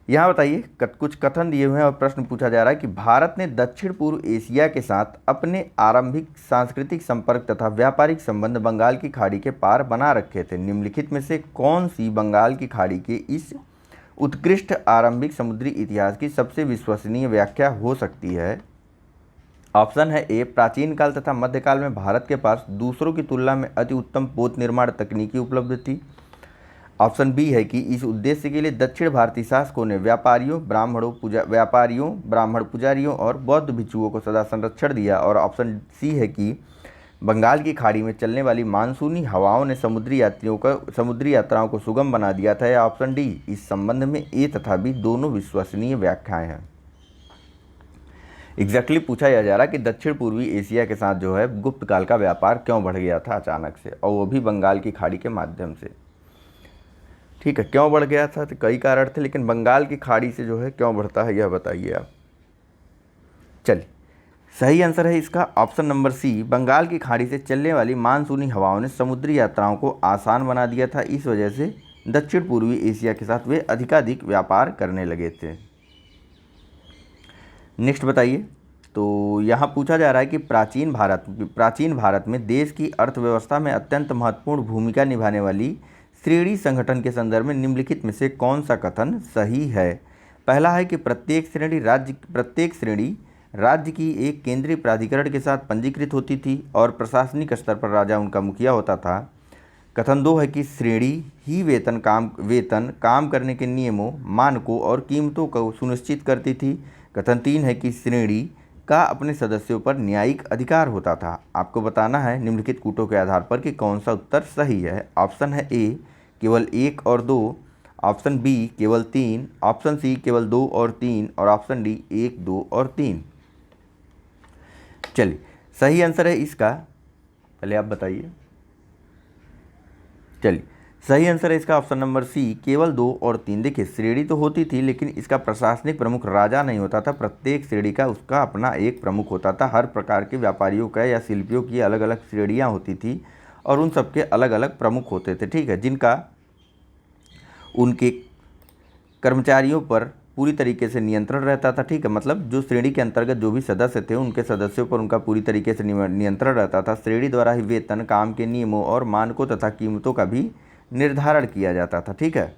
यहाँ बताइए, कुछ कथन दिए हुए हैं और प्रश्न पूछा जा रहा है कि भारत ने दक्षिण पूर्व एशिया के साथ अपने आरंभिक सांस्कृतिक संपर्क तथा व्यापारिक संबंध बंगाल की खाड़ी के पार बना रखे थे। निम्नलिखित में से कौन सी बंगाल की खाड़ी के इस उत्कृष्ट आरंभिक समुद्री इतिहास की सबसे विश्वसनीय व्याख्या हो सकती है। ऑप्शन है ए, प्राचीन काल तथा मध्यकाल में भारत के पास दूसरों की तुलना में अति उत्तम पोत निर्माण तकनीकी उपलब्ध थी। ऑप्शन बी है कि इस उद्देश्य के लिए दक्षिण भारतीय शासकों ने व्यापारियों, ब्राह्मण पुजारियों और बौद्ध भिक्षुओं को सदा संरक्षण दिया। और ऑप्शन सी है कि बंगाल की खाड़ी में चलने वाली मानसूनी हवाओं ने समुद्री यात्राओं को सुगम बना दिया था। या ऑप्शन डी, इस संबंध में ए तथा बी दोनों विश्वसनीय व्याख्याएं हैं। एग्जैक्टली पूछा यह जा रहा है कि दक्षिण पूर्वी एशिया के साथ जो है गुप्त काल का व्यापार क्यों बढ़ गया था अचानक से, और वो भी बंगाल की खाड़ी के माध्यम से। ठीक है, क्यों बढ़ गया था, तो कई कारण थे, लेकिन बंगाल की खाड़ी से जो है क्यों बढ़ता है यह बताइए आप। चलिए, सही आंसर है इसका ऑप्शन नंबर सी, बंगाल की खाड़ी से चलने वाली मानसूनी हवाओं ने समुद्री यात्राओं को आसान बना दिया था। इस वजह से दक्षिण पूर्वी एशिया के साथ वे अधिकाधिक व्यापार करने लगे थे। नेक्स्ट बताइए, तो यहाँ पूछा जा रहा है कि प्राचीन भारत में देश की अर्थव्यवस्था में अत्यंत महत्वपूर्ण भूमिका निभाने वाली श्रेणी संगठन के संदर्भ में निम्नलिखित में से कौन सा कथन सही है। पहला है कि प्रत्येक श्रेणी राज्य की एक केंद्रीय प्राधिकरण के साथ पंजीकृत होती थी और प्रशासनिक स्तर पर राजा उनका मुखिया होता था। कथन दो है कि श्रेणी ही वेतन काम करने के नियमों, मानकों और कीमतों को सुनिश्चित करती थी। कथन तीन है कि श्रेणी का अपने सदस्यों पर न्यायिक अधिकार होता था। आपको बताना है निम्नलिखित कूटों के आधार पर कि कौन सा उत्तर सही है। ऑप्शन है ए, केवल 1 और 2, ऑप्शन बी केवल 3, ऑप्शन सी केवल 2 और 3 और ऑप्शन डी 1, 2 और 3। चलिए, सही आंसर है इसका, पहले आप बताइए। चलिए, सही आंसर है इसका ऑप्शन नंबर सी, केवल 2 और 3। देखिए, श्रेणी तो होती थी लेकिन इसका प्रशासनिक प्रमुख राजा नहीं होता था। प्रत्येक श्रेणी का उसका अपना एक प्रमुख होता था। हर प्रकार के व्यापारियों का या शिल्पियों की अलग अलग श्रेणियाँ होती थी और उन सबके अलग अलग प्रमुख होते थे। ठीक है, जिनका उनके कर्मचारियों पर पूरी तरीके से नियंत्रण रहता था। ठीक है, मतलब जो श्रेणी के अंतर्गत जो भी सदस्य थे उनके सदस्यों पर उनका पूरी तरीके से नियंत्रण रहता था। श्रेणी द्वारा ही वेतन, काम के नियमों और मानकों तथा कीमतों का भी निर्धारण किया जाता था। ठीक है,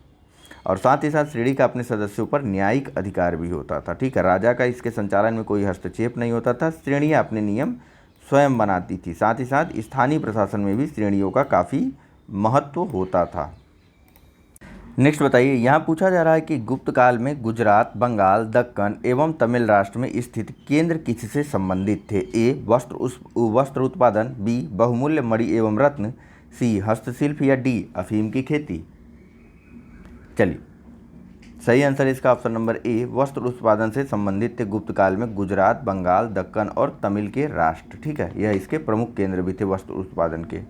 और साथ ही साथ श्रेणी का अपने सदस्यों पर न्यायिक अधिकार भी होता था। ठीक है, राजा का इसके संचालन में कोई हस्तक्षेप नहीं होता था। श्रेणियाँ अपने नियम स्वयं बनाती थी। साथ ही साथ स्थानीय प्रशासन में भी श्रेणियों का काफ़ी महत्व होता था। नेक्स्ट बताइए, यहाँ पूछा जा रहा है कि गुप्त काल में गुजरात, बंगाल, दक्कन एवं तमिल राष्ट्र में स्थित केंद्र किससे संबंधित थे। ए, वस्त्र उत्पादन, बी, बहुमूल्य मणि एवं रत्न, सी, हस्तशिल्प या डी, अफीम की खेती। चलिए, सही आंसर इसका ऑप्शन नंबर ए, वस्त्र उत्पादन से संबंधित थे गुप्त काल में गुजरात, बंगाल, दक्कन और तमिल के राष्ट्र। ठीक है, यह इसके प्रमुख केंद्र भी थे वस्त्र उत्पादन के।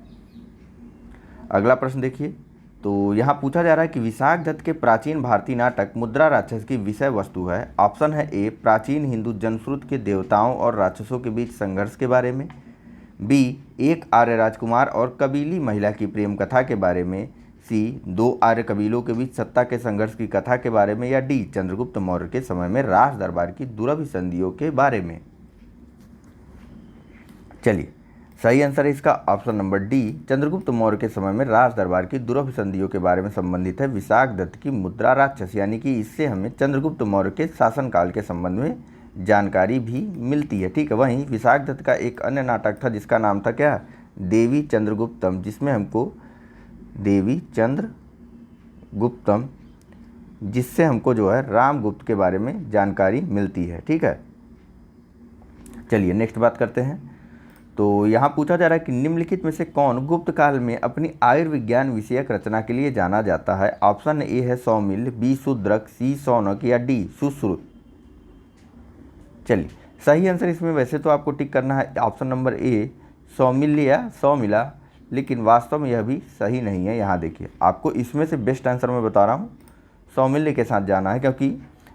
अगला प्रश्न देखिए, तो यहाँ पूछा जा रहा है कि विशाख दत्त के प्राचीन भारतीय नाटक मुद्रा राक्षस की विषय वस्तु है। ऑप्शन है ए, प्राचीन हिंदू जनश्रुति के देवताओं और राक्षसों के बीच संघर्ष के बारे में, बी, एक आर्य राजकुमार और कबीली महिला की प्रेम कथा के बारे में, सी, 2 आर्य कबीलों के बीच सत्ता के संघर्ष की कथा के बारे में, या डी, चंद्रगुप्त मौर्य के समय में राज दरबार की दुरभिसंधियों के बारे में। चलिए, सही आंसर है इसका option number D, Chandragupta Maurya के समय में राज दरबार की दुर्लभ संधियों के बारे में संबंधित है विशाख दत्त की मुद्रा राक्षस, यानी कि इससे हमें चंद्रगुप्त मौर्य के शासनकाल के संबंध में जानकारी भी मिलती है। ठीक है, वहीं विशाख दत्त का एक अन्य नाटक था जिसका नाम था क्या, देवी चंद्रगुप्तम, जिसमें हमको देवी चंद्रगुप्तम, जिससे हमको जो है रामगुप्त के बारे में जानकारी मिलती है। ठीक है, चलिए नेक्स्ट बात करते हैं। तो यहाँ पूछा जा रहा है कि निम्नलिखित में से कौन गुप्त काल में अपनी आयुर्विज्ञान विषयक रचना के लिए जाना जाता है। ऑप्शन ए है सौमिल्य, बी शूद्रक, सी शौनक या डी सुश्रुत। चलिए सही आंसर इसमें वैसे तो आपको टिक करना है ऑप्शन नंबर ए सौमिल्य या सौमिला, लेकिन वास्तव में यह भी सही नहीं है। यहाँ देखिए आपको इसमें से बेस्ट आंसर मैं बता रहा हूँ, सौमिल्य के साथ जाना है, क्योंकि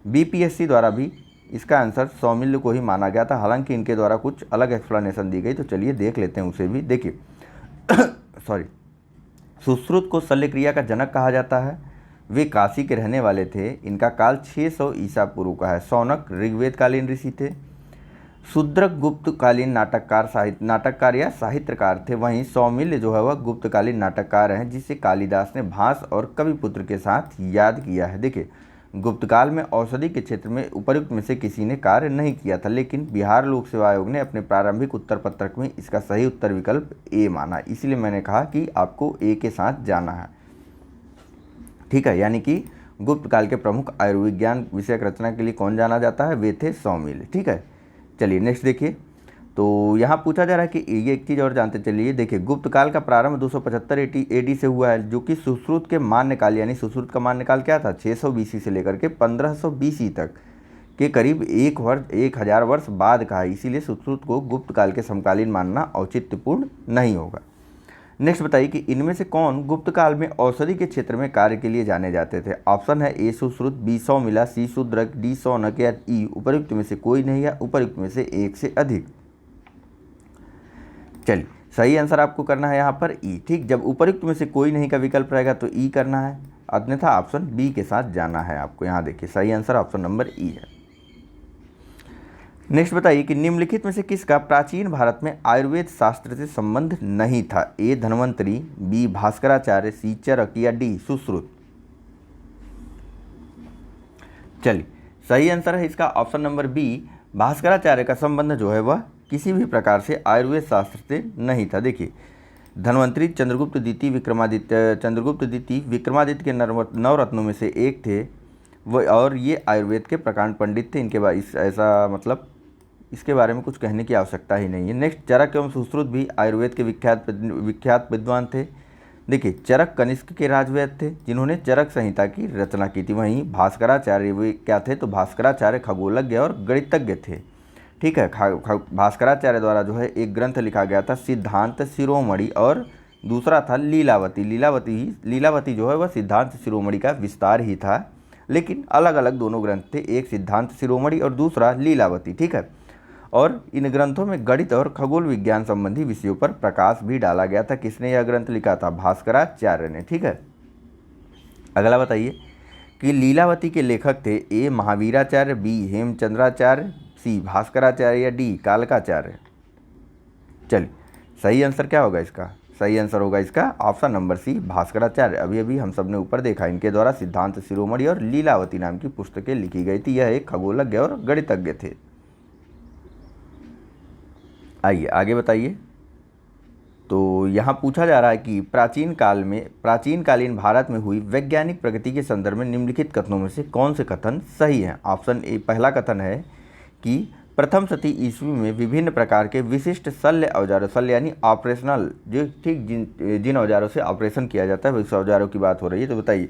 बीपीएससी द्वारा भी इसका आंसर सौमिल्य को ही माना गया था, हालांकि इनके द्वारा कुछ अलग एक्सप्लेनेशन दी गई। तो चलिए देख लेते हैं उसे भी। देखिए सॉरी, सुश्रुत को शल्यक्रिया का जनक कहा जाता है, वे काशी के रहने वाले थे, इनका काल 600 ईसा पूर्व का है। शौनक ऋग्वेद कालीन ऋषि थे। शूद्रक गुप्तकालीन नाटककार या साहित्यकार थे। वहीं सौमिल्य जो है वह गुप्तकालीन नाटककार हैं, जिसे कालिदास ने भास और कविपुत्र के साथ याद किया है। देखिए गुप्तकाल में औषधि के क्षेत्र में उपर्युक्त में से किसी ने कार्य नहीं किया था, लेकिन बिहार लोक सेवा आयोग ने अपने प्रारंभिक उत्तर पत्रक में इसका सही उत्तर विकल्प ए माना, इसलिए मैंने कहा कि आपको ए के साथ जाना है। ठीक है, यानी कि गुप्त काल के प्रमुख आयुर्विज्ञान विषयक रचना के लिए कौन जाना जाता है, वे थे सौमिल्य। ठीक है, चलिए नेक्स्ट देखिए। तो यहाँ पूछा जा रहा है कि ये एक चीज़ और जानते चलिए। देखिए गुप्त काल का प्रारंभ 275 एडी से हुआ है, जो कि सुश्रुत के मान्यकाल, यानी सुश्रुत का मान्यकाल क्या था, 600 बीसी से लेकर के 1500 बीसी तक के करीब 1000 वर्ष बाद का है, इसीलिए सुश्रुत को गुप्त काल के समकालीन मानना औचित्यपूर्ण नहीं होगा। नेक्स्ट बताइए कि इनमें से कौन गुप्त काल में औषधि के क्षेत्र में कार्य के लिए जाने जाते थे। ऑप्शन है ए सुश्रुत, बी सौमिला, सी शूद्रक, डी शौनक या ई उपर्युक्त में से कोई नहीं या उपर्युक्त में से एक से अधिक। चलिए सही आंसर आपको करना है यहाँ पर ई। ठीक, जब उपर्युक्त में से कोई नहीं का विकल्प रहेगा तो ई करना है, अन्यथा ऑप्शन बी के साथ जाना है आपको। यहाँ देखिए सही आंसर ऑप्शन नंबर ई है। नेक्स्ट बताइए कि निम्नलिखित में से किसका प्राचीन भारत में आयुर्वेद शास्त्र से संबंध नहीं था। ए धन्वंतरी, बी भास्कराचार्य, सी चरक या डी सुश्रुत। चलिए सही आंसर है इसका ऑप्शन नंबर बी, भास्कराचार्य का संबंध जो है वह किसी भी प्रकार से आयुर्वेद शास्त्र से नहीं था। देखिए धन्वंतरी चंद्रगुप्त द्वितीय विक्रमादित्य के नवरत्नों में से एक थे वो, और ये आयुर्वेद के प्रकांड पंडित थे। इनके बाद ऐसा मतलब इसके बारे में कुछ कहने की आवश्यकता ही नहीं है। नेक्स्ट चरक एवं सुश्रुत भी आयुर्वेद के विख्यात विद्वान थे। देखिए चरक कनिष्क के राजवैद्य थे जिन्होंने चरक संहिता की रचना की थी। वहीं भास्कराचार्य वे क्या थे, तो भास्कराचार्य खगोलज्ञ और गणितज्ञ थे। ठीक है, भास्कराचार्य द्वारा जो है एक ग्रंथ लिखा गया था सिद्धांत शिरोमणि, और दूसरा था लीलावती। लीलावती जो है वह सिद्धांत शिरोमणि का विस्तार ही था, लेकिन अलग अलग दोनों ग्रंथ थे, एक सिद्धांत शिरोमणि और दूसरा लीलावती। ठीक है, और इन ग्रंथों में गणित और खगोल विज्ञान संबंधी विषयों पर प्रकाश भी डाला गया था। किसने यह ग्रंथ लिखा था, भास्कराचार्य ने। ठीक है, अगला बताइए कि लीलावती के लेखक थे ए महावीराचार्य, बी हेमचंद्राचार्य, सी भास्कराचार्य या डी कालकाचार्य। चलिए सही आंसर क्या होगा इसका, सही आंसर होगा इसका ऑप्शन नंबर सी भास्कराचार्य। अभी अभी हम सब ने ऊपर देखा, इनके द्वारा सिद्धांत शिरोमणि और लीलावती नाम की पुस्तकें लिखी गई थी। यह एक खगोलज्ञ और गणितज्ञ थे। आइए आगे बताइए। तो यहाँ पूछा जा रहा है कि प्राचीनकालीन भारत में हुई वैज्ञानिक प्रगति के संदर्भ में निम्नलिखित कथनों में से कौन से कथन सही हैं। ऑप्शन ए, पहला कथन है कि प्रथम शती ईस्वी में विभिन्न प्रकार के विशिष्ट शल्य औजारों, शल्य यानी ऑपरेशनल, जो ठीक जिन औजारों से ऑपरेशन किया जाता है उस औजारों की बात हो रही है। तो बताइए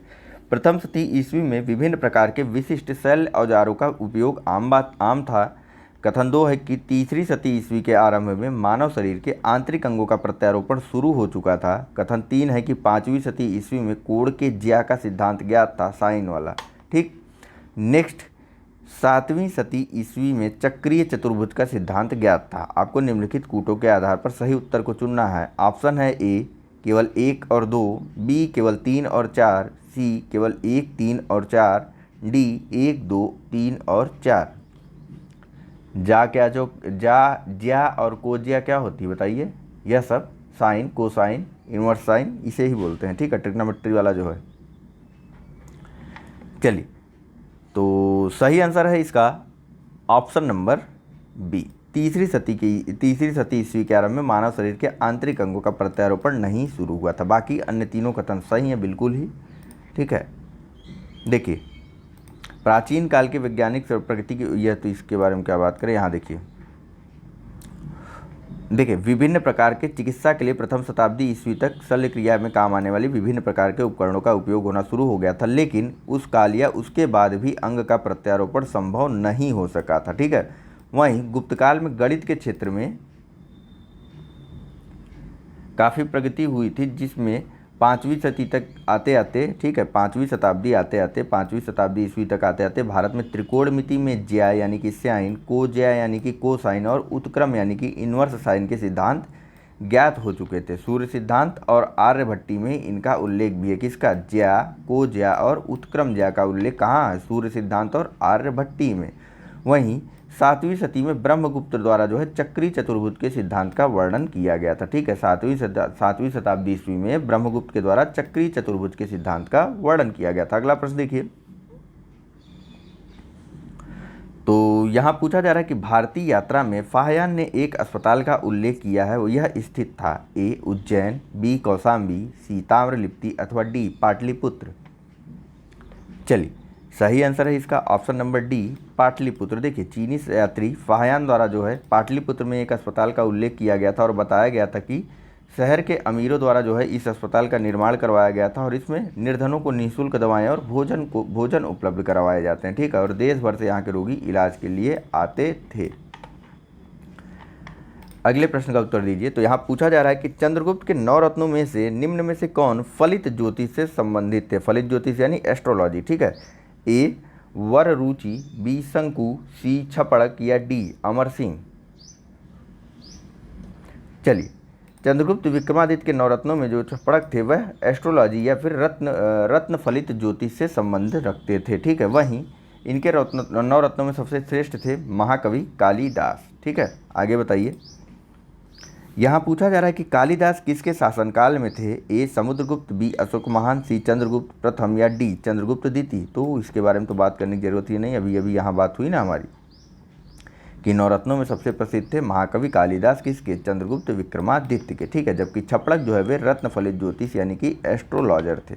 प्रथम शती ईस्वी में विभिन्न प्रकार के विशिष्ट शल्य औजारों का उपयोग आम था। कथन 2 है कि तीसरी शती ईस्वी के आरंभ में मानव शरीर के आंतरिक अंगों का प्रत्यारोपण शुरू हो चुका था। कथन 3 है कि 5वीं शती ईस्वी में कोड़ के ज्या का सिद्धांत ज्ञात था, साइन वाला। ठीक, नेक्स्ट 7वीं शती ईस्वी में चक्रीय चतुर्भुज का सिद्धांत ज्ञात था। आपको निम्नलिखित कूटों के आधार पर सही उत्तर को चुनना है। ऑप्शन है ए केवल 1 और 2, बी केवल 3 और 4, सी केवल 1, 3 और 4, डी 1, 2, 3 और 4। ज्या और कोज्या क्या होती है बताइए। यह सब साइन, कोसाइन, इनवर्स साइन इसे ही बोलते हैं, ठीक है, ट्रिग्नोमेट्री वाला जो है। चलिए, तो सही आंसर है इसका ऑप्शन नंबर बी। तीसरी सदी ईस्वी के आरंभ में मानव शरीर के आंतरिक अंगों का प्रत्यारोपण नहीं शुरू हुआ था। बाकी अन्य तीनों कथन सही हैं बिल्कुल ही, ठीक है। देखिए, प्राचीन काल के वैज्ञानिक प्रकृति की, यह तो इसके बारे में क्या बात करें, यहाँ देखिए विभिन्न प्रकार के चिकित्सा के लिए प्रथम शताब्दी ईस्वी तक शल्य क्रिया में काम आने वाली विभिन्न प्रकार के उपकरणों का उपयोग होना शुरू हो गया था, लेकिन उस काल या उसके बाद भी अंग का प्रत्यारोपण संभव नहीं हो सका था, ठीक है। वहीं गुप्त काल में गणित के क्षेत्र में काफ़ी प्रगति हुई थी, जिसमें 5वीं सदी तक आते आते, ठीक है, 5वीं शताब्दी आते आते 5वीं शताब्दी ईस्वी तक आते आते भारत में त्रिकोणमिति में ज्या यानी कि साइन, को ज्या यानी कि कोसाइन और उत्क्रम यानी कि इनवर्स साइन के सिद्धांत ज्ञात हो चुके थे। सूर्य सिद्धांत और आर्यभट्टी में इनका उल्लेख भी है। किसका? ज्या, को ज्या और उत्क्रम ज्या का उल्लेख कहाँ है? सूर्य सिद्धांत और आर्यभट्टी में। वहीं 7वीं सदी में ब्रह्मगुप्त द्वारा जो है चक्री चतुर्भुज के सिद्धांत का वर्णन किया गया था, ठीक है। 7वीं शताब्दी ईस्वी में ब्रह्मगुप्त के द्वारा चक्री चतुर्भुज के सिद्धांत का वर्णन किया गया था। अगला प्रश्न देखिए, तो यहाँ पूछा जा रहा है कि भारतीय यात्रा में फाहयान ने एक अस्पताल का उल्लेख किया है, वो यह स्थित था ए उज्जैन, बी कौशाम्बी, सी ताम्रलिप्ति अथवा डी पाटलिपुत्र। चलिए, सही आंसर है इसका ऑप्शन नंबर डी पाटलिपुत्र। देखिए, चीनी यात्री फाहयान द्वारा जो है पाटलिपुत्र में एक अस्पताल का उल्लेख किया गया था और बताया गया था कि शहर के अमीरों द्वारा जो है इस अस्पताल का निर्माण करवाया गया था और इसमें निर्धनों को निःशुल्क दवाएं और भोजन उपलब्ध करवाए जाते हैं, ठीक है, और देश भर से यहाँ के रोगी इलाज के लिए आते थे। अगले प्रश्न का उत्तर दीजिए। तो यहाँ पूछा जा रहा है कि चंद्रगुप्त के 9 रत्नों में से निम्न में से कौन फलित ज्योतिष से संबंधित थे? फलित ज्योतिष यानी एस्ट्रोलॉजी, ठीक है। ए वर रुचि, बी शंकु, सी छपड़क या डी अमर सिंह। चलिए, चंद्रगुप्त विक्रमादित्य के 9 रत्नों में जो छपड़क थे वह एस्ट्रोलॉजी या फिर रत्न फलित ज्योतिष से संबंध रखते थे, ठीक है। वहीं इनके 9 रत्नों में सबसे श्रेष्ठ थे महाकवि कालिदास, ठीक है। आगे बताइए, यहाँ पूछा जा रहा है कि कालिदास किसके शासनकाल में थे? ए समुद्रगुप्त, बी अशोक महान, सी चंद्रगुप्त प्रथम या डी चंद्रगुप्त द्वितीय। तो इसके बारे में तो बात करने की जरूरत ही नहीं, अभी यहाँ बात हुई ना हमारी कि 9 रत्नों में सबसे प्रसिद्ध थे महाकवि कालिदास, किसके? चंद्रगुप्त विक्रमादित्य के, ठीक है। जबकि छपड़क जो है वे रत्न फलित ज्योतिष यानी कि एस्ट्रोलॉजर थे।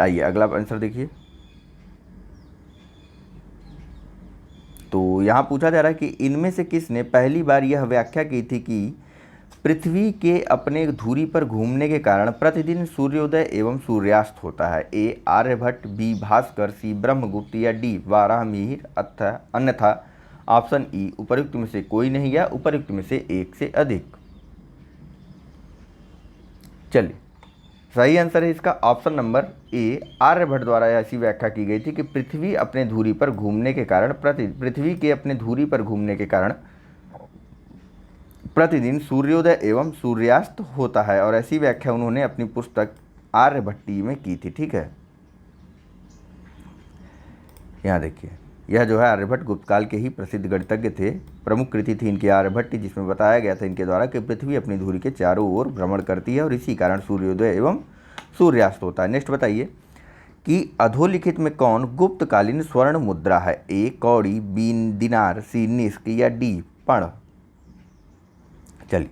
आइए अगला आंसर देखिए। तो यहाँ पूछा जा रहा है कि इनमें से किसने पहली बार यह व्याख्या की थी कि पृथ्वी के अपने धुरी पर घूमने के कारण प्रतिदिन सूर्योदय एवं सूर्यास्त होता है? ए आर्यभट्ट, बी भास्कर, सी ब्रह्मगुप्त या डी वाराहमिहिर अन्यथा ऑप्शन ई उपर्युक्त में से कोई नहीं या उपर्युक्त में से एक से अधिक। चलिए, सही आंसर है इसका ऑप्शन नंबर ए आर्यभट्ट द्वारा ऐसी व्याख्या की गई थी कि पृथ्वी अपने धुरी पर घूमने के कारण प्रतिदिन सूर्योदय एवं सूर्यास्त होता है, और ऐसी व्याख्या उन्होंने अपनी पुस्तक आर्यभट्टी में की थी, ठीक है। यहाँ देखिए, यह जो है आर्यभट्ट गुप्त काल के ही प्रसिद्ध गणितज्ञ थे। प्रमुख कृति थी इनकी आर्यभट्टी, जिसमें बताया गया था इनके द्वारा कि पृथ्वी अपनी धुरी के चारों ओर भ्रमण करती है और इसी कारण सूर्योदय एवं सूर्यास्त होता है। नेक्स्ट बताइए कि अधोलिखित में कौन गुप्तकालीन स्वर्ण मुद्रा है? ए कौड़ी, बी दिनार, सी निष्क या डी पण। चलिए,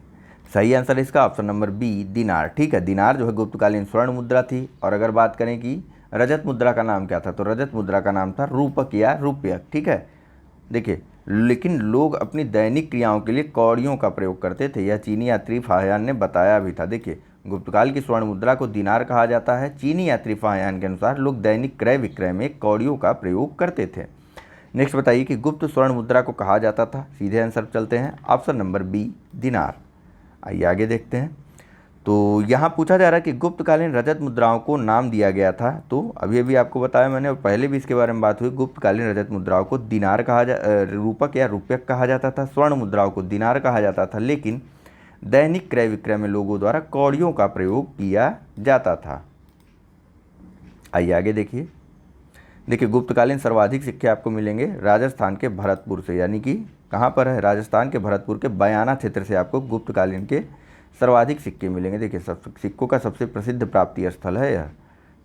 सही आंसर है इसका ऑप्शन नंबर बी दिनार, ठीक है। दिनार जो है गुप्तकालीन स्वर्ण मुद्रा थी। और अगर बात करें कि रजत मुद्रा का नाम क्या था, तो रजत मुद्रा का नाम था रूपक या रुपयक, ठीक है। देखिए, लेकिन लोग अपनी दैनिक क्रियाओं के लिए कौड़ियों का प्रयोग करते थे, यह चीनी यात्री फाहयान ने बताया भी था। देखिए, गुप्तकाल की स्वर्ण मुद्रा को दिनार कहा जाता है। चीनी यात्री फाहयान के अनुसार लोग दैनिक क्रय विक्रय में कौड़ियों का प्रयोग करते थे। नेक्स्ट बताइए कि गुप्त स्वर्ण मुद्रा को कहा जाता था? सीधे आंसर चलते हैं, ऑप्शन नंबर बी दिनार। आइए आगे देखते हैं। तो यहाँ पूछा जा रहा है कि गुप्तकालीन रजत मुद्राओं को नाम दिया गया था। तो अभी अभी आपको बताया मैंने, और पहले भी इसके बारे में बात हुई। गुप्तकालीन रजत मुद्राओं को दिनार रूपक या रुपयक कहा जाता था, स्वर्ण मुद्राओं को दिनार कहा जाता था, लेकिन दैनिक क्रय विक्रय में लोगों द्वारा कौड़ियों का प्रयोग किया जाता था। आइए आगे देखिए, गुप्तकालीन सर्वाधिक सिक्के आपको मिलेंगे राजस्थान के भरतपुर से, यानी कि कहाँ पर है? राजस्थान के भरतपुर के बयाना क्षेत्र से आपको गुप्तकालीन के सर्वाधिक सिक्के मिलेंगे। देखिए सिक्कों का सबसे प्रसिद्ध प्राप्ति स्थल है यह,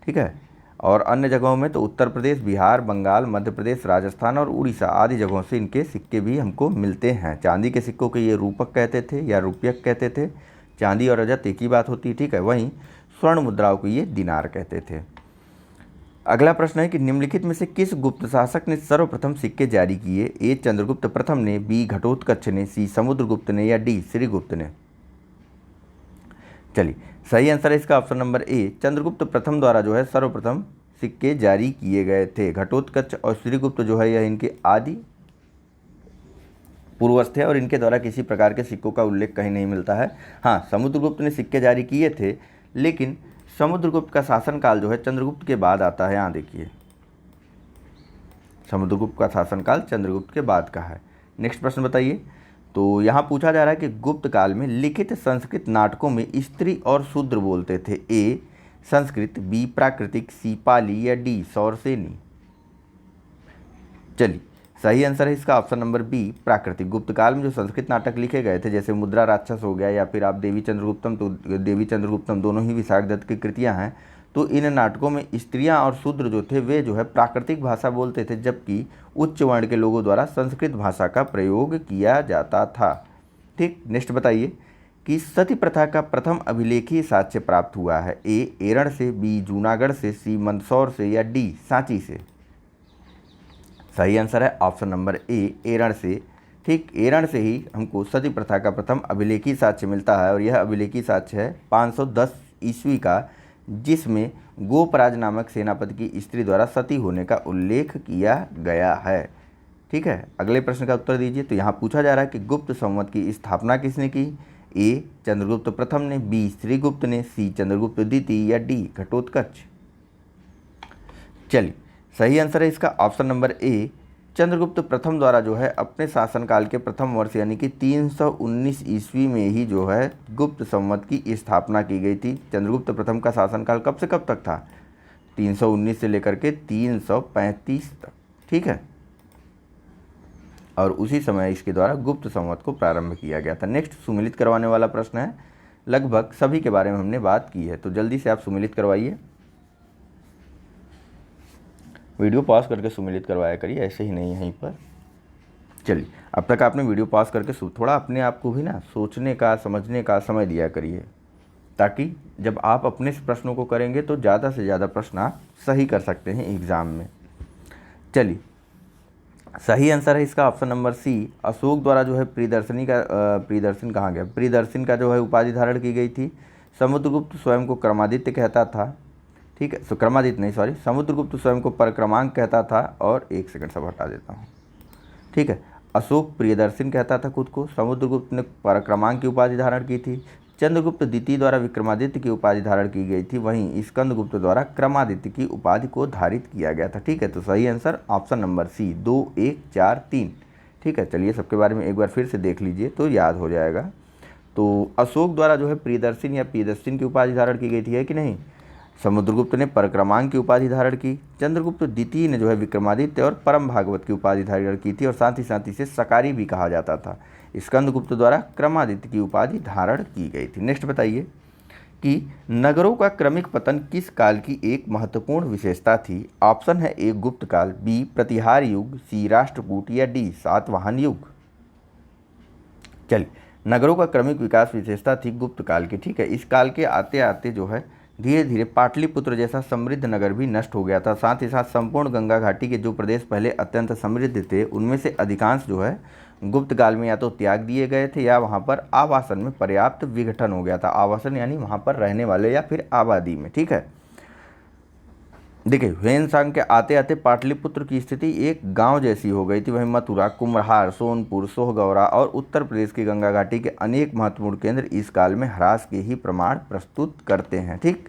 ठीक है। और अन्य जगहों में तो उत्तर प्रदेश, बिहार, बंगाल, मध्य प्रदेश, राजस्थान और उड़ीसा आदि जगहों से इनके सिक्के भी हमको मिलते हैं। चांदी के सिक्कों को ये रूपक कहते थे या रुपयक कहते थे। चांदी और रजत एक ही बात होती है, ठीक है। वहीं स्वर्ण मुद्राओं को ये दिनार कहते थे। अगला प्रश्न है कि निम्नलिखित में से किस गुप्त शासक ने सर्वप्रथम सिक्के जारी किए? ए चंद्रगुप्त प्रथम ने, बी घटोत्कच ने, सी समुद्रगुप्त ने या डी श्रीगुप्त ने? चलिए सही आंसर है इसका ऑप्शन नंबर ए, चंद्रगुप्त प्रथम द्वारा जो है सर्वप्रथम सिक्के जारी किए गए थे। घटोत्कच और श्रीगुप्त जो है यह इनके आदि पूर्वज थे और इनके द्वारा किसी प्रकार के सिक्कों का उल्लेख कहीं नहीं मिलता है। हाँ, समुद्रगुप्त ने सिक्के जारी किए थे, लेकिन समुद्रगुप्त का शासनकाल जो है चंद्रगुप्त के बाद आता है। यहाँ देखिए समुद्रगुप्त का शासनकाल चंद्रगुप्त के बाद का है। नेक्स्ट प्रश्न बताइए। तो यहाँ पूछा जा रहा है कि गुप्त काल में लिखित संस्कृत नाटकों में स्त्री और शूद्र बोलते थे। ए संस्कृत, बी प्राकृतिक, सी पाली या डी सौरसेनी? चलिए सही आंसर है इसका ऑप्शन नंबर बी प्राकृतिक। गुप्त काल में जो संस्कृत नाटक लिखे गए थे, जैसे मुद्रा राक्षस हो गया या फिर आप देवी चंद्रगुप्तम, तो देवी चंद्रगुप्तम दोनों ही विशाख दत्त की कृतियाँ हैं। तो इन नाटकों में स्त्रियां और शूद्र जो थे वे जो है प्राकृतिक भाषा बोलते थे, जबकि उच्च वर्ण के लोगों द्वारा संस्कृत भाषा का प्रयोग किया जाता था। ठीक, नेक्स्ट बताइए कि सती प्रथा का प्रथम अभिलेखीय साक्ष्य प्राप्त हुआ है। ए एरण से, बी जूनागढ़ से, सी मंदसौर से या डी सांची से? सही आंसर है ऑप्शन नंबर ए एरण से। ठीक, एरण से ही हमको सती प्रथा का प्रथम अभिलेखीय साक्ष्य मिलता है और यह अभिलेखीय साक्ष्य है 510 ईस्वी का, जिसमें गोपराज नामक सेनापति की स्त्री द्वारा सती होने का उल्लेख किया गया है। ठीक है, अगले प्रश्न का उत्तर दीजिए। तो यहाँ पूछा जा रहा है कि गुप्त संवत की स्थापना किसने की? ए चंद्रगुप्त प्रथम ने, बी श्रीगुप्त ने, सी चंद्रगुप्त द्वितीय या डी घटोत्कच? चलिए सही आंसर है इसका ऑप्शन नंबर ए, चंद्रगुप्त प्रथम द्वारा जो है अपने शासनकाल के प्रथम वर्ष यानी कि 319 ईस्वी में ही जो है गुप्त संवत की स्थापना की गई थी। चंद्रगुप्त प्रथम का शासनकाल कब से कब तक था? 319 से लेकर के 335 तक, ठीक है। और उसी समय इसके द्वारा गुप्त संवत को प्रारंभ किया गया था। नेक्स्ट सुमिलित करवाने वाला प्रश्न है। लगभग सभी के बारे में हमने बात की है, तो जल्दी से आप सुमिलित करवाइए। वीडियो पॉज करके सुमिलित करवाया करिए, ऐसे ही नहीं यहीं पर। चलिए, अब तक आपने वीडियो पॉज करके थोड़ा अपने आप को भी ना सोचने का, समझने का समय दिया करिए, ताकि जब आप अपने प्रश्नों को करेंगे तो ज़्यादा से ज़्यादा प्रश्न आप सही कर सकते हैं एग्ज़ाम में। चलिए सही आंसर है इसका ऑप्शन नंबर सी, अशोक द्वारा जो है प्रियदर्शन कहाँ गया? प्रियदर्शन का जो है उपाधि धारण की गई थी। समुद्रगुप्त स्वयं को क्रमादित्य कहता था, ठीक है। क्रमादित्य नहीं, सॉरी, समुद्रगुप्त स्वयं को परक्रमांक कहता था। और एक सेकंड सब हटा देता हूँ, ठीक है। अशोक प्रियदर्शन कहता था खुद को, समुद्रगुप्त ने परक्रमांक की उपाधि धारण की थी। चंद्रगुप्त द्वितीय द्वारा विक्रमादित्य की उपाधि धारण की गई थी, वहीं स्कंदगुप्त द्वारा क्रमादित्य की उपाधि को धारित किया गया था, ठीक है। तो सही आंसर ऑप्शन नंबर सी 2, 1, 4, 3, ठीक है। चलिए सबके बारे में एक बार फिर से देख लीजिए तो याद हो जाएगा। तो अशोक द्वारा जो है प्रियदर्शन या प्रियदर्शन की उपाधि धारण की गई थी, है कि नहीं? समुद्रगुप्त ने परक्रमांक की उपाधि धारण की। चंद्रगुप्त द्वितीय ने जो है विक्रमादित्य और परम भागवत की उपाधि धारण की थी और साथ ही इसे सकारी भी कहा जाता था। स्कंदगुप्त द्वारा क्रमादित्य की उपाधि धारण की गई थी। नेक्स्ट बताइए कि नगरों का क्रमिक पतन किस काल की एक महत्वपूर्ण विशेषता थी? ऑप्शन है ए गुप्त काल, बी प्रतिहार युग, सी राष्ट्रकूट या डी सातवाहन युग? चलिए, नगरों का क्रमिक विकास विशेषता थी गुप्त काल की, ठीक है। इस काल के आते आते जो है धीरे धीरे पाटलिपुत्र जैसा समृद्ध नगर भी नष्ट हो गया था। साथ ही साथ संपूर्ण गंगा घाटी के जो प्रदेश पहले अत्यंत समृद्ध थे, उनमें से अधिकांश जो है गुप्त काल में या तो त्याग दिए गए थे या वहाँ पर आवासन में पर्याप्त विघटन हो गया था। आवासन यानी वहाँ पर रहने वाले या फिर आबादी में, ठीक है। देखिए, ह्वेनसांग के आते आते पाटलिपुत्र की स्थिति एक गांव जैसी हो गई थी। वहीं मथुरा, कुम्हरार, सोनपुर, सोहगौरा और उत्तर प्रदेश की गंगा घाटी के अनेक महत्वपूर्ण केंद्र इस काल में ह्रास के ही प्रमाण प्रस्तुत करते हैं, ठीक।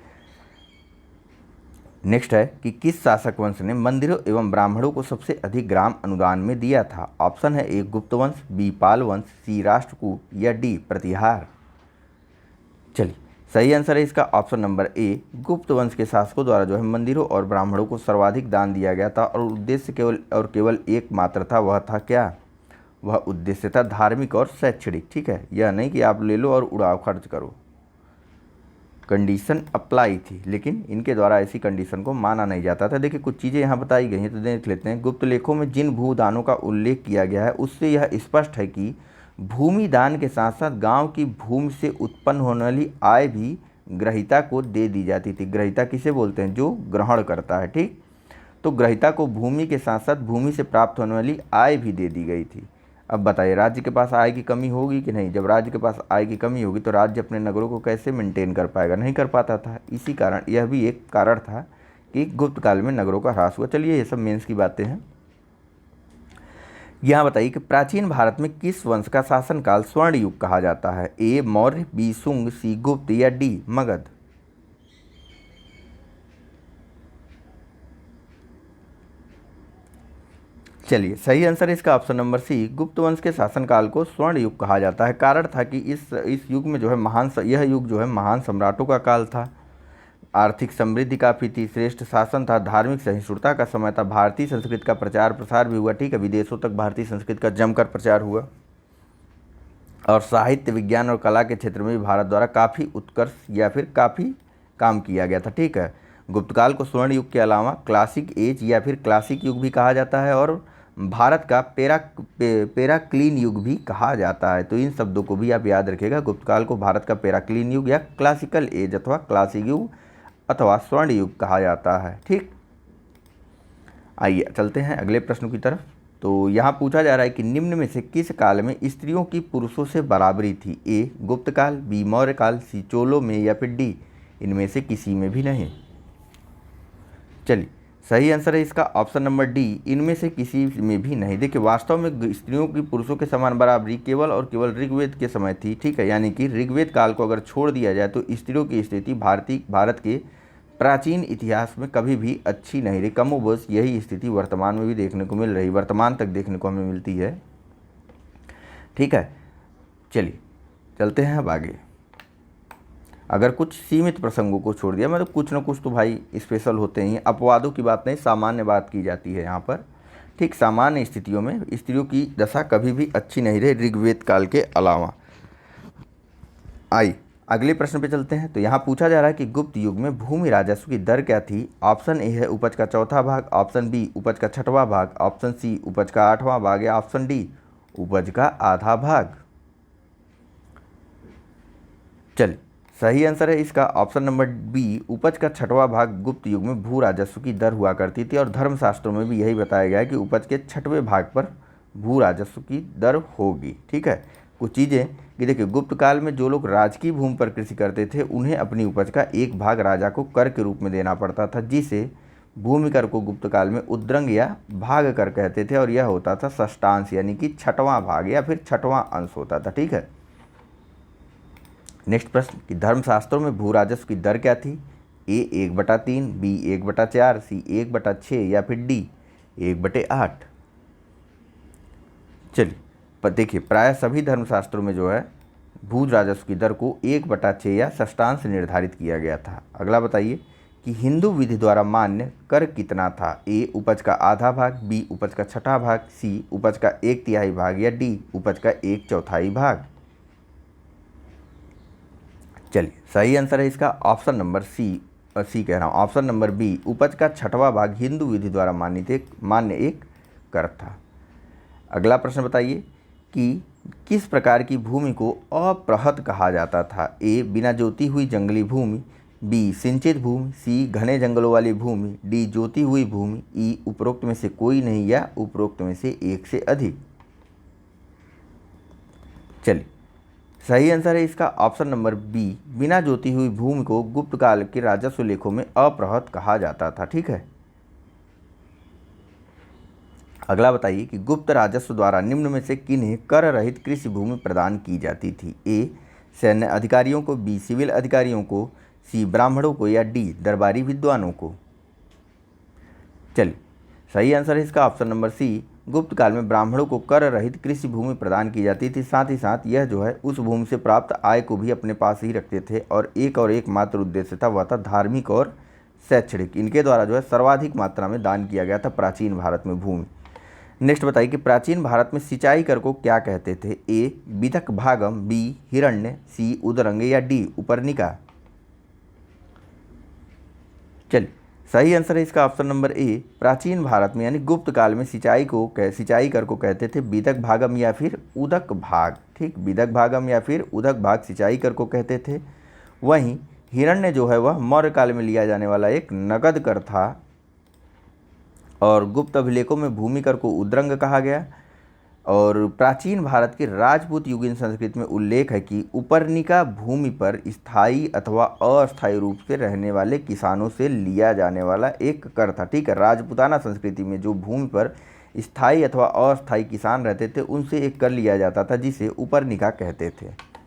नेक्स्ट है कि किस शासक वंश ने मंदिरों एवं ब्राह्मणों को सबसे अधिक ग्राम अनुदान में दिया था? ऑप्शन है ए गुप्त वंश, बी पाल वंश, सी राष्ट्रकूट या डी प्रतिहार? चलिए, सही आंसर है इसका ऑप्शन नंबर ए, गुप्त वंश के शासकों द्वारा जो है मंदिरों और ब्राह्मणों को सर्वाधिक दान दिया गया था और उद्देश्य केवल एक मात्र था, वह था क्या? वह उद्देश्य था धार्मिक और शैक्षणिक। ठीक है, यह नहीं कि आप ले लो और उड़ाव खर्च करो। कंडीशन अप्लाई थी, लेकिन इनके द्वारा ऐसी कंडीशन को माना नहीं जाता था। देखिए कुछ चीज़ें यहाँ बताई गई हैं तो देख लेते हैं। गुप्त लेखों में जिन भूदानों का उल्लेख किया गया है उससे यह स्पष्ट है कि भूमि दान के साथ साथ गांव की भूमि से उत्पन्न होने वाली आय भी ग्रहिता को दे दी जाती थी। ग्रहिता किसे बोलते हैं? जो ग्रहण करता है। ठीक, तो ग्रहिता को भूमि के साथ साथ भूमि से प्राप्त होने वाली आय भी दे दी गई थी। अब बताइए राज्य के पास आय की कमी होगी कि नहीं? जब राज्य के पास आय की कमी होगी तो राज्य अपने नगरों को कैसे मेंटेन कर पाएगा? नहीं कर पाता था। इसी कारण यह भी एक कारण था कि गुप्त काल में नगरों का ह्रास हुआ। चलिए ये सब मेंस की बातें हैं। यहाँ बताइए कि प्राचीन भारत में किस वंश का शासनकाल स्वर्ण युग कहा जाता है? ए मौर्य, बी शुंग, सी गुप्त या डी मगध? चलिए सही आंसर है इसका ऑप्शन नंबर सी, गुप्त वंश के शासनकाल को स्वर्ण युग कहा जाता है। कारण था कि इस युग में जो है यह युग जो है महान सम्राटों का काल था। आर्थिक समृद्धि काफ़ी थी, श्रेष्ठ शासन था, धार्मिक सहिष्णुता का समय था, भारतीय संस्कृति का प्रचार प्रसार भी हुआ। ठीक है, विदेशों तक भारतीय संस्कृति का जमकर प्रचार हुआ और साहित्य, विज्ञान और कला के क्षेत्र में भी भारत द्वारा काफ़ी उत्कर्ष या फिर काफ़ी काम किया गया था। ठीक है, गुप्तकाल को स्वर्ण युग के अलावा क्लासिक एज या फिर क्लासिक युग भी कहा जाता है और भारत का पेराक्लीन युग भी कहा जाता है। तो इन शब्दों को भी आप याद रखिएगा। गुप्तकाल को भारत का पेराक्लीन युग या क्लासिकल एज अथवा क्लासिक युग अथवा स्वर्ण युग कहा जाता है। ठीक, आइए चलते हैं अगले प्रश्न की तरफ। तो यहाँ पूछा जा रहा है कि निम्न में से किस काल में स्त्रियों की पुरुषों से बराबरी थी? ए गुप्त काल, बी मौर्य काल, सी चोलों में या फिर डी इनमें से किसी में भी नहीं। चलिए सही आंसर है इसका ऑप्शन नंबर डी, इनमें से किसी में भी नहीं। देखिए वास्तव में स्त्रियों की पुरुषों के समान बराबरी केवल और केवल ऋग्वेद के समय थी। ठीक है, यानी कि ऋग्वेद काल को अगर छोड़ दिया जाए तो स्त्रियों की स्थिति भारत के प्राचीन इतिहास में कभी भी अच्छी नहीं रही। कमोबेश यही स्थिति वर्तमान में भी देखने को मिल रही, वर्तमान तक देखने को हमें मिलती है। ठीक है, चलिए चलते हैं अब आगे। अगर कुछ सीमित प्रसंगों को छोड़ दिया, मतलब कुछ ना कुछ तो भाई स्पेशल होते ही। अपवादों की बात नहीं, सामान्य बात की जाती है यहाँ पर। ठीक, सामान्य स्थितियों में स्त्रियों की दशा कभी भी अच्छी नहीं रही ऋग्वेद काल के अलावा। अगले प्रश्न पे चलते हैं। तो यहाँ पूछा जा रहा है कि गुप्त युग में भूमि राजस्व की दर क्या थी? ऑप्शन ए है उपज का चौथा भाग, ऑप्शन बी उपज का छठवां भाग, ऑप्शन सी उपज का आठवां भाग या ऑप्शन डी उपज का आधा भाग। चलिए सही आंसर है इसका ऑप्शन नंबर बी, उपज का छठवां भाग गुप्त युग में भू राजस्व की दर हुआ करती थी और धर्मशास्त्रों में भी यही बताया गया है कि उपज के छठवें भाग पर भू राजस्व की दर होगी। ठीक है, कुछ चीज़ें कि देखिए गुप्त काल में जो लोग राजकीय भूमि पर कृषि करते थे उन्हें अपनी उपज का एक भाग राजा को कर के रूप में देना पड़ता था, जिसे भूमि कर को गुप्त काल में उद्रंग या भाग कर कहते थे और यह होता था षष्ठांश यानी कि छठवां भाग या फिर छठवां अंश होता था। ठीक है, नेक्स्ट प्रश्न कि धर्मशास्त्रों में भू राजस्व की दर क्या थी? ए 1/3, बी 1/4, सी 1/6 या फिर डी 1/8। चलिए पर देखिए प्रायः सभी धर्मशास्त्रों में जो है भू राजस्व की दर को 1/6 या षष्ठांश निर्धारित किया गया था। अगला बताइए कि हिंदू विधि द्वारा मान्य कर कितना था? ए उपज का आधा भाग, बी उपज का छठा भाग, सी उपज का 1/3 भाग या डी उपज का 1/4 भाग। चलिए सही आंसर है इसका ऑप्शन नंबर सी कह रहा हूँ, ऑप्शन नंबर बी, उपज का छठवां भाग हिंदू विधि द्वारा मान्य एक कर था। अगला प्रश्न बताइए कि किस प्रकार की भूमि को अप्रहत कहा जाता था? ए बिना जोती हुई जंगली भूमि, बी सिंचित भूमि, सी घने जंगलों वाली भूमि, डी जोती हुई भूमि, ई उपरोक्त में से कोई नहीं या उपरोक्त में से एक से अधिक। चलिए सही आंसर है इसका ऑप्शन नंबर बी, बिना जोती हुई भूमि को गुप्त काल के राजस्व लेखों में अप्रहत कहा जाता था। ठीक है, अगला बताइए कि गुप्त राजस्व द्वारा निम्न में से किन्हें कर रहित कृषि भूमि प्रदान की जाती थी? ए सैन्य अधिकारियों को, बी सिविल अधिकारियों को, सी ब्राह्मणों को या डी दरबारी विद्वानों को। चलिए सही आंसर है इसका ऑप्शन नंबर सी, गुप्त काल में ब्राह्मणों को कर रहित कृषि भूमि प्रदान की जाती थी। साथ ही साथ यह जो है उस भूमि से प्राप्त आय को भी अपने पास ही रखते थे और एकमात्र उद्देश्य था वह था धार्मिक और शैक्षणिक। इनके द्वारा जो है सर्वाधिक मात्रा में दान किया गया था प्राचीन भारत में भूमि। नेक्स्ट बताइए कि प्राचीन भारत में सिंचाई कर को क्या कहते थे? ए विदक भागम, बी हिरण्य, सी उदरंग या डी उपरनिका। चलिए सही आंसर है इसका ऑप्शन नंबर ए। प्राचीन भारत में यानी गुप्त काल में सिंचाई कर को कहते थे विदक भागम या फिर उदक भाग। ठीक, विदक भागम या फिर उदक भाग सिंचाई कर को कहते थे। वहीं हिरण्य जो है वह मौर्य काल में लिया जाने वाला एक नगद कर था और गुप्त अभिलेखों में भूमि कर को उद्रंग कहा गया। और प्राचीन भारत के राजपूत युगीन संस्कृति में उल्लेख है कि उपरनिका भूमि पर स्थायी अथवा अस्थायी रूप से रहने वाले किसानों से लिया जाने वाला एक कर था। ठीक है, राजपूताना संस्कृति में जो भूमि पर स्थायी अथवा अस्थायी किसान रहते थे उनसे एक कर लिया जाता था जिसे उपरनिका कहते थे।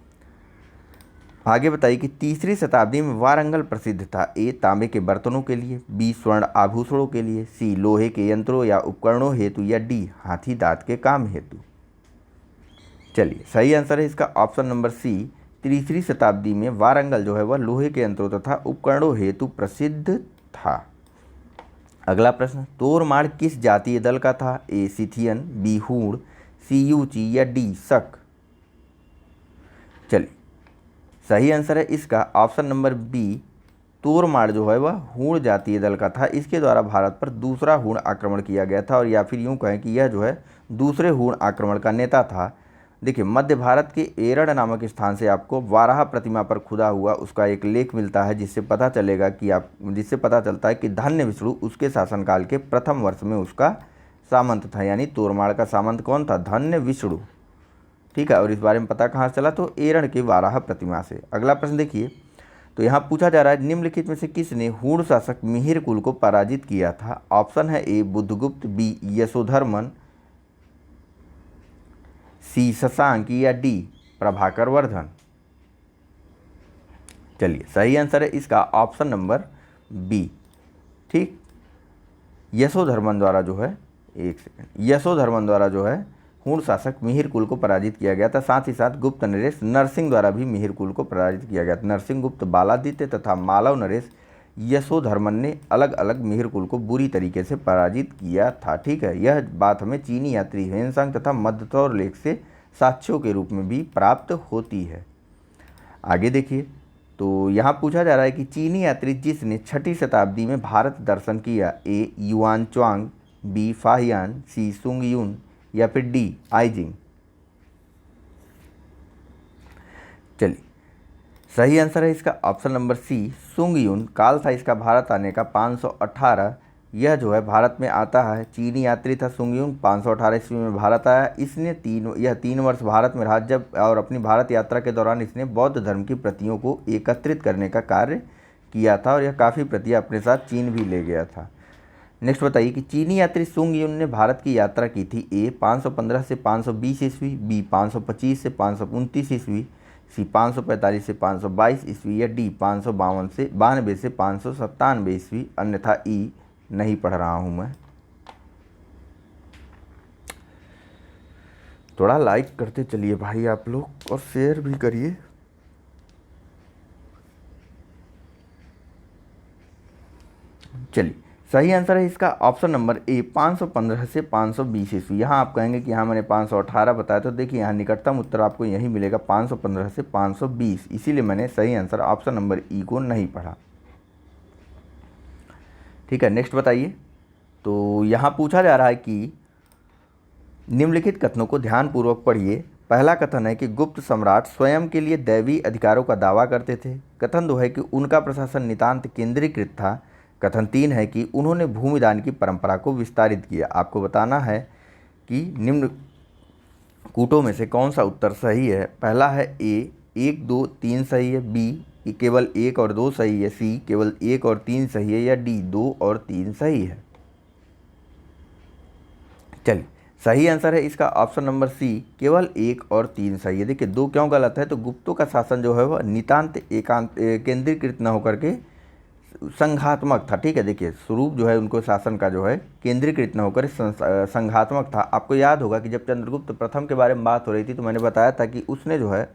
आगे बताइए कि तीसरी शताब्दी में वारंगल प्रसिद्ध था। ए तांबे के बर्तनों के लिए, बी स्वर्ण आभूषणों के लिए, सी लोहे के यंत्रों या उपकरणों हेतु या डी हाथी दांत के काम हेतु। चलिए सही आंसर है इसका ऑप्शन नंबर सी। तीसरी शताब्दी में वारंगल जो है वह लोहे के यंत्रों तथा उपकरणों हेतु प्रसिद्ध था। अगला प्रश्न, तोरमाड़ किस जातीय दल का था? ए सिथियन, बी हूण, सी यूची या डी शक। चलिए सही आंसर है इसका ऑप्शन नंबर बी। तोरमाड़ जो है वह हूण जातीय दल का था। इसके द्वारा भारत पर दूसरा हूण आक्रमण किया गया था और या फिर यूँ कहें कि यह जो है दूसरे हूण आक्रमण का नेता था। देखिए मध्य भारत के एरड़ नामक स्थान से आपको वाराह प्रतिमा पर खुदा हुआ उसका एक लेख मिलता है जिससे पता चलता है कि धन्य विष्णु उसके शासनकाल के प्रथम वर्ष में उसका सामंत था। यानी तोरमाड़ का सामंत कौन था? धन्य विष्णु। ठीक है, और इस बारे में पता कहाँ चला? तो एरड़ के वाराह प्रतिमा से। अगला प्रश्न देखिए, तो यहाँ पूछा जा रहा है निम्नलिखित में से किसने हूण शासक मिहिर कुल को पराजित किया था? ऑप्शन है ए बुद्धगुप्त, बी यशोधर्मन, सी शशांक या डी प्रभाकर वर्धन। चलिए सही आंसर है इसका ऑप्शन नंबर बी। ठीक, यशोधर्मन द्वारा जो है हूण शासक मिहिर कुल को पराजित किया गया था। साथ ही साथ गुप्त नरेश नरसिंह द्वारा भी मिहिर कुल को पराजित किया गया था। नरसिंह गुप्त बालादित्य तथा मालव नरेश यशोधर्मन ने अलग अलग मिहिर कुल को बुरी तरीके से पराजित किया था। ठीक है, यह बात हमें चीनी यात्री ह्वेनसांग तथा मध्यतौर लेख से साक्ष्यों के रूप में भी प्राप्त होती है। आगे देखिए, तो यहाँ पूछा जा रहा है कि चीनी यात्री जिसने 6ठी शताब्दी में भारत दर्शन किया, ए युआन च्वांग, बी फाहियान, सी सुंग यून या फिर डी आइजिंग। चलिए सही आंसर है इसका ऑप्शन नंबर सी सुंग यून। काल था इसका भारत आने का 518। यह जो है भारत में आता है, चीनी यात्री था सुंग यून, 518 ईस्वी में भारत आया। इसने 3 वर्ष भारत में रहा जब और अपनी भारत यात्रा के दौरान इसने बौद्ध धर्म की प्रतियों को एकत्रित करने का कार्य किया था और यह काफ़ी प्रतियां अपने साथ चीन भी ले गया था। नेक्स्ट बताइए कि चीनी यात्री सुंग यून ने भारत की यात्रा की थी। ए 515 से 520 ईस्वी, बी 525 से 529 ईस्वी, सी 545 से 522 ईस्वी या डी 552 से 597 ईस्वी। अन्यथा ई नहीं पढ़ रहा हूँ मैं। थोड़ा लाइक करते चलिए भाई आप लोग और शेयर भी करिए। चलिए सही आंसर है इसका ऑप्शन नंबर ए 515 से 520 ईस्वी। यहाँ आप कहेंगे कि यहाँ मैंने 518 बताया, तो देखिए यहाँ निकटतम उत्तर आपको यही मिलेगा 515 से 520। इसीलिए मैंने सही आंसर ऑप्शन नंबर ई को नहीं पढ़ा। ठीक है, नेक्स्ट बताइए। तो यहाँ पूछा जा रहा है कि निम्नलिखित कथनों को ध्यानपूर्वक पढ़िए। पहला कथन है कि गुप्त सम्राट स्वयं के लिए दैवी अधिकारों का दावा करते थे। कथन 2 है कि उनका प्रशासन नितांत केंद्रीकृत था। कथन 3 है कि उन्होंने भूमिदान की परंपरा को विस्तारित किया। आपको बताना है कि निम्न कूटों में से कौन सा उत्तर सही है। पहला है ए 1, 2, 3 सही है, बी केवल 1 और 2 सही है, सी केवल 1 और 3 सही है या डी 2 और 3 सही है। चलिए सही आंसर है इसका ऑप्शन नंबर सी केवल 1 और 3 सही है। देखिए 2 क्यों गलत है? तो गुप्तों का शासन जो है वह नितांत एकांत केंद्रीकृत न होकर के संघात्मक था। ठीक है, देखिए स्वरूप जो है उनको शासन का जो है केंद्रीकृत न होकर संघात्मक था। आपको याद होगा कि जब चंद्रगुप्त प्रथम के बारे में बात हो रही थी तो मैंने बताया था कि उसने जो है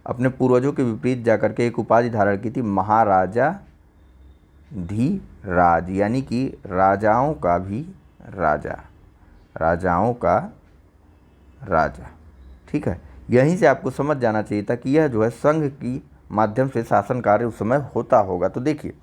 अपने पूर्वजों के विपरीत जाकर के एक उपाधि धारण की थी, महाराजा धीराज, यानी कि राजाओं का भी राजा। राजाओं का राजा। ठीक है, यहीं से आपको समझ जाना चाहिए था कि यह जो है संघ की माध्यम से शासन कार्य उस समय होता होगा। तो देखिए,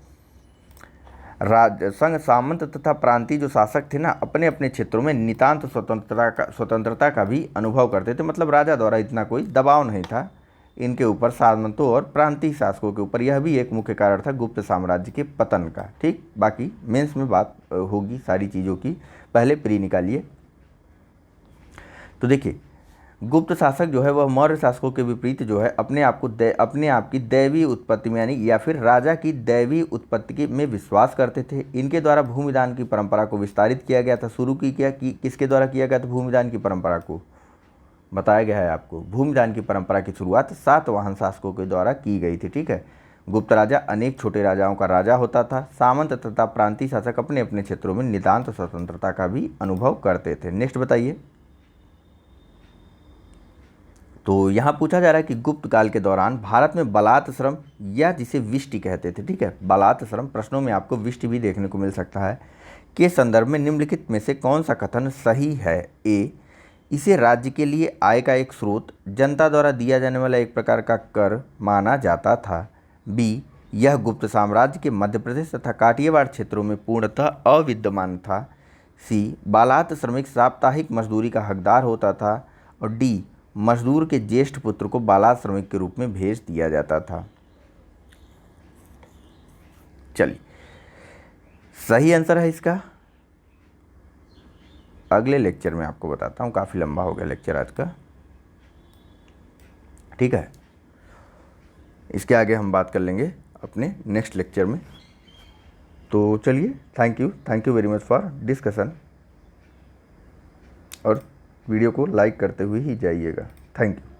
संघ सामंत तथा प्रांतीय जो शासक थे ना, अपने अपने क्षेत्रों में नितांत स्वतंत्रता का भी अनुभव करते थे। मतलब राजा द्वारा इतना कोई दबाव नहीं था इनके ऊपर, सामंतों और प्रांतीय शासकों के ऊपर। यह भी एक मुख्य कारण था गुप्त साम्राज्य के पतन का। ठीक, बाकी मेंस में बात होगी सारी चीज़ों की, पहले प्री निकालिए। तो देखिए, गुप्त शासक जो है वह मौर्य शासकों के विपरीत जो है अपने आप की दैवीय उत्पत्ति में, यानी या फिर राजा की दैवीय उत्पत्ति में विश्वास करते थे। इनके द्वारा भूमिदान की परंपरा को विस्तारित किया गया था। शुरू की क्या कि किसके द्वारा किया गया था भूमिदान की परंपरा को? बताया गया है आपको, भूमिदान की परंपरा की शुरुआत सातवाहन शासकों के द्वारा की गई थी। ठीक है, गुप्त राजा अनेक छोटे राजाओं का राजा होता था। सामंत तथा प्रांतीय शासक अपने अपने क्षेत्रों में नितांत स्वतंत्रता का भी अनुभव करते थे। नेक्स्ट बताइए। तो यहाँ पूछा जा रहा है कि गुप्त काल के दौरान भारत में बलात् श्रम, या जिसे विष्टि कहते थे, ठीक है, बलात् श्रम, प्रश्नों में आपको विष्टि भी देखने को मिल सकता है, के संदर्भ में निम्नलिखित में से कौन सा कथन सही है? ए, इसे राज्य के लिए आय का एक स्रोत, जनता द्वारा दिया जाने वाला एक प्रकार का कर माना जाता था। बी, यह गुप्त साम्राज्य के मध्य प्रदेश तथा काठियावाड़ क्षेत्रों में पूर्णतः अविद्यमान था। सी, बालात श्रमिक साप्ताहिक मजदूरी का हकदार होता था। और डी, मजदूर के ज्येष्ठ पुत्र को बालात श्रमिक के रूप में भेज दिया जाता था। चलिए, सही आंसर है इसका अगले लेक्चर में आपको बताता हूँ, काफ़ी लंबा हो गया लेक्चर आज का। ठीक है, इसके आगे हम बात कर लेंगे अपने नेक्स्ट लेक्चर में। तो चलिए, thank you very much for discussion, और वीडियो को लाइक करते हुए ही जाइएगा। Thank you.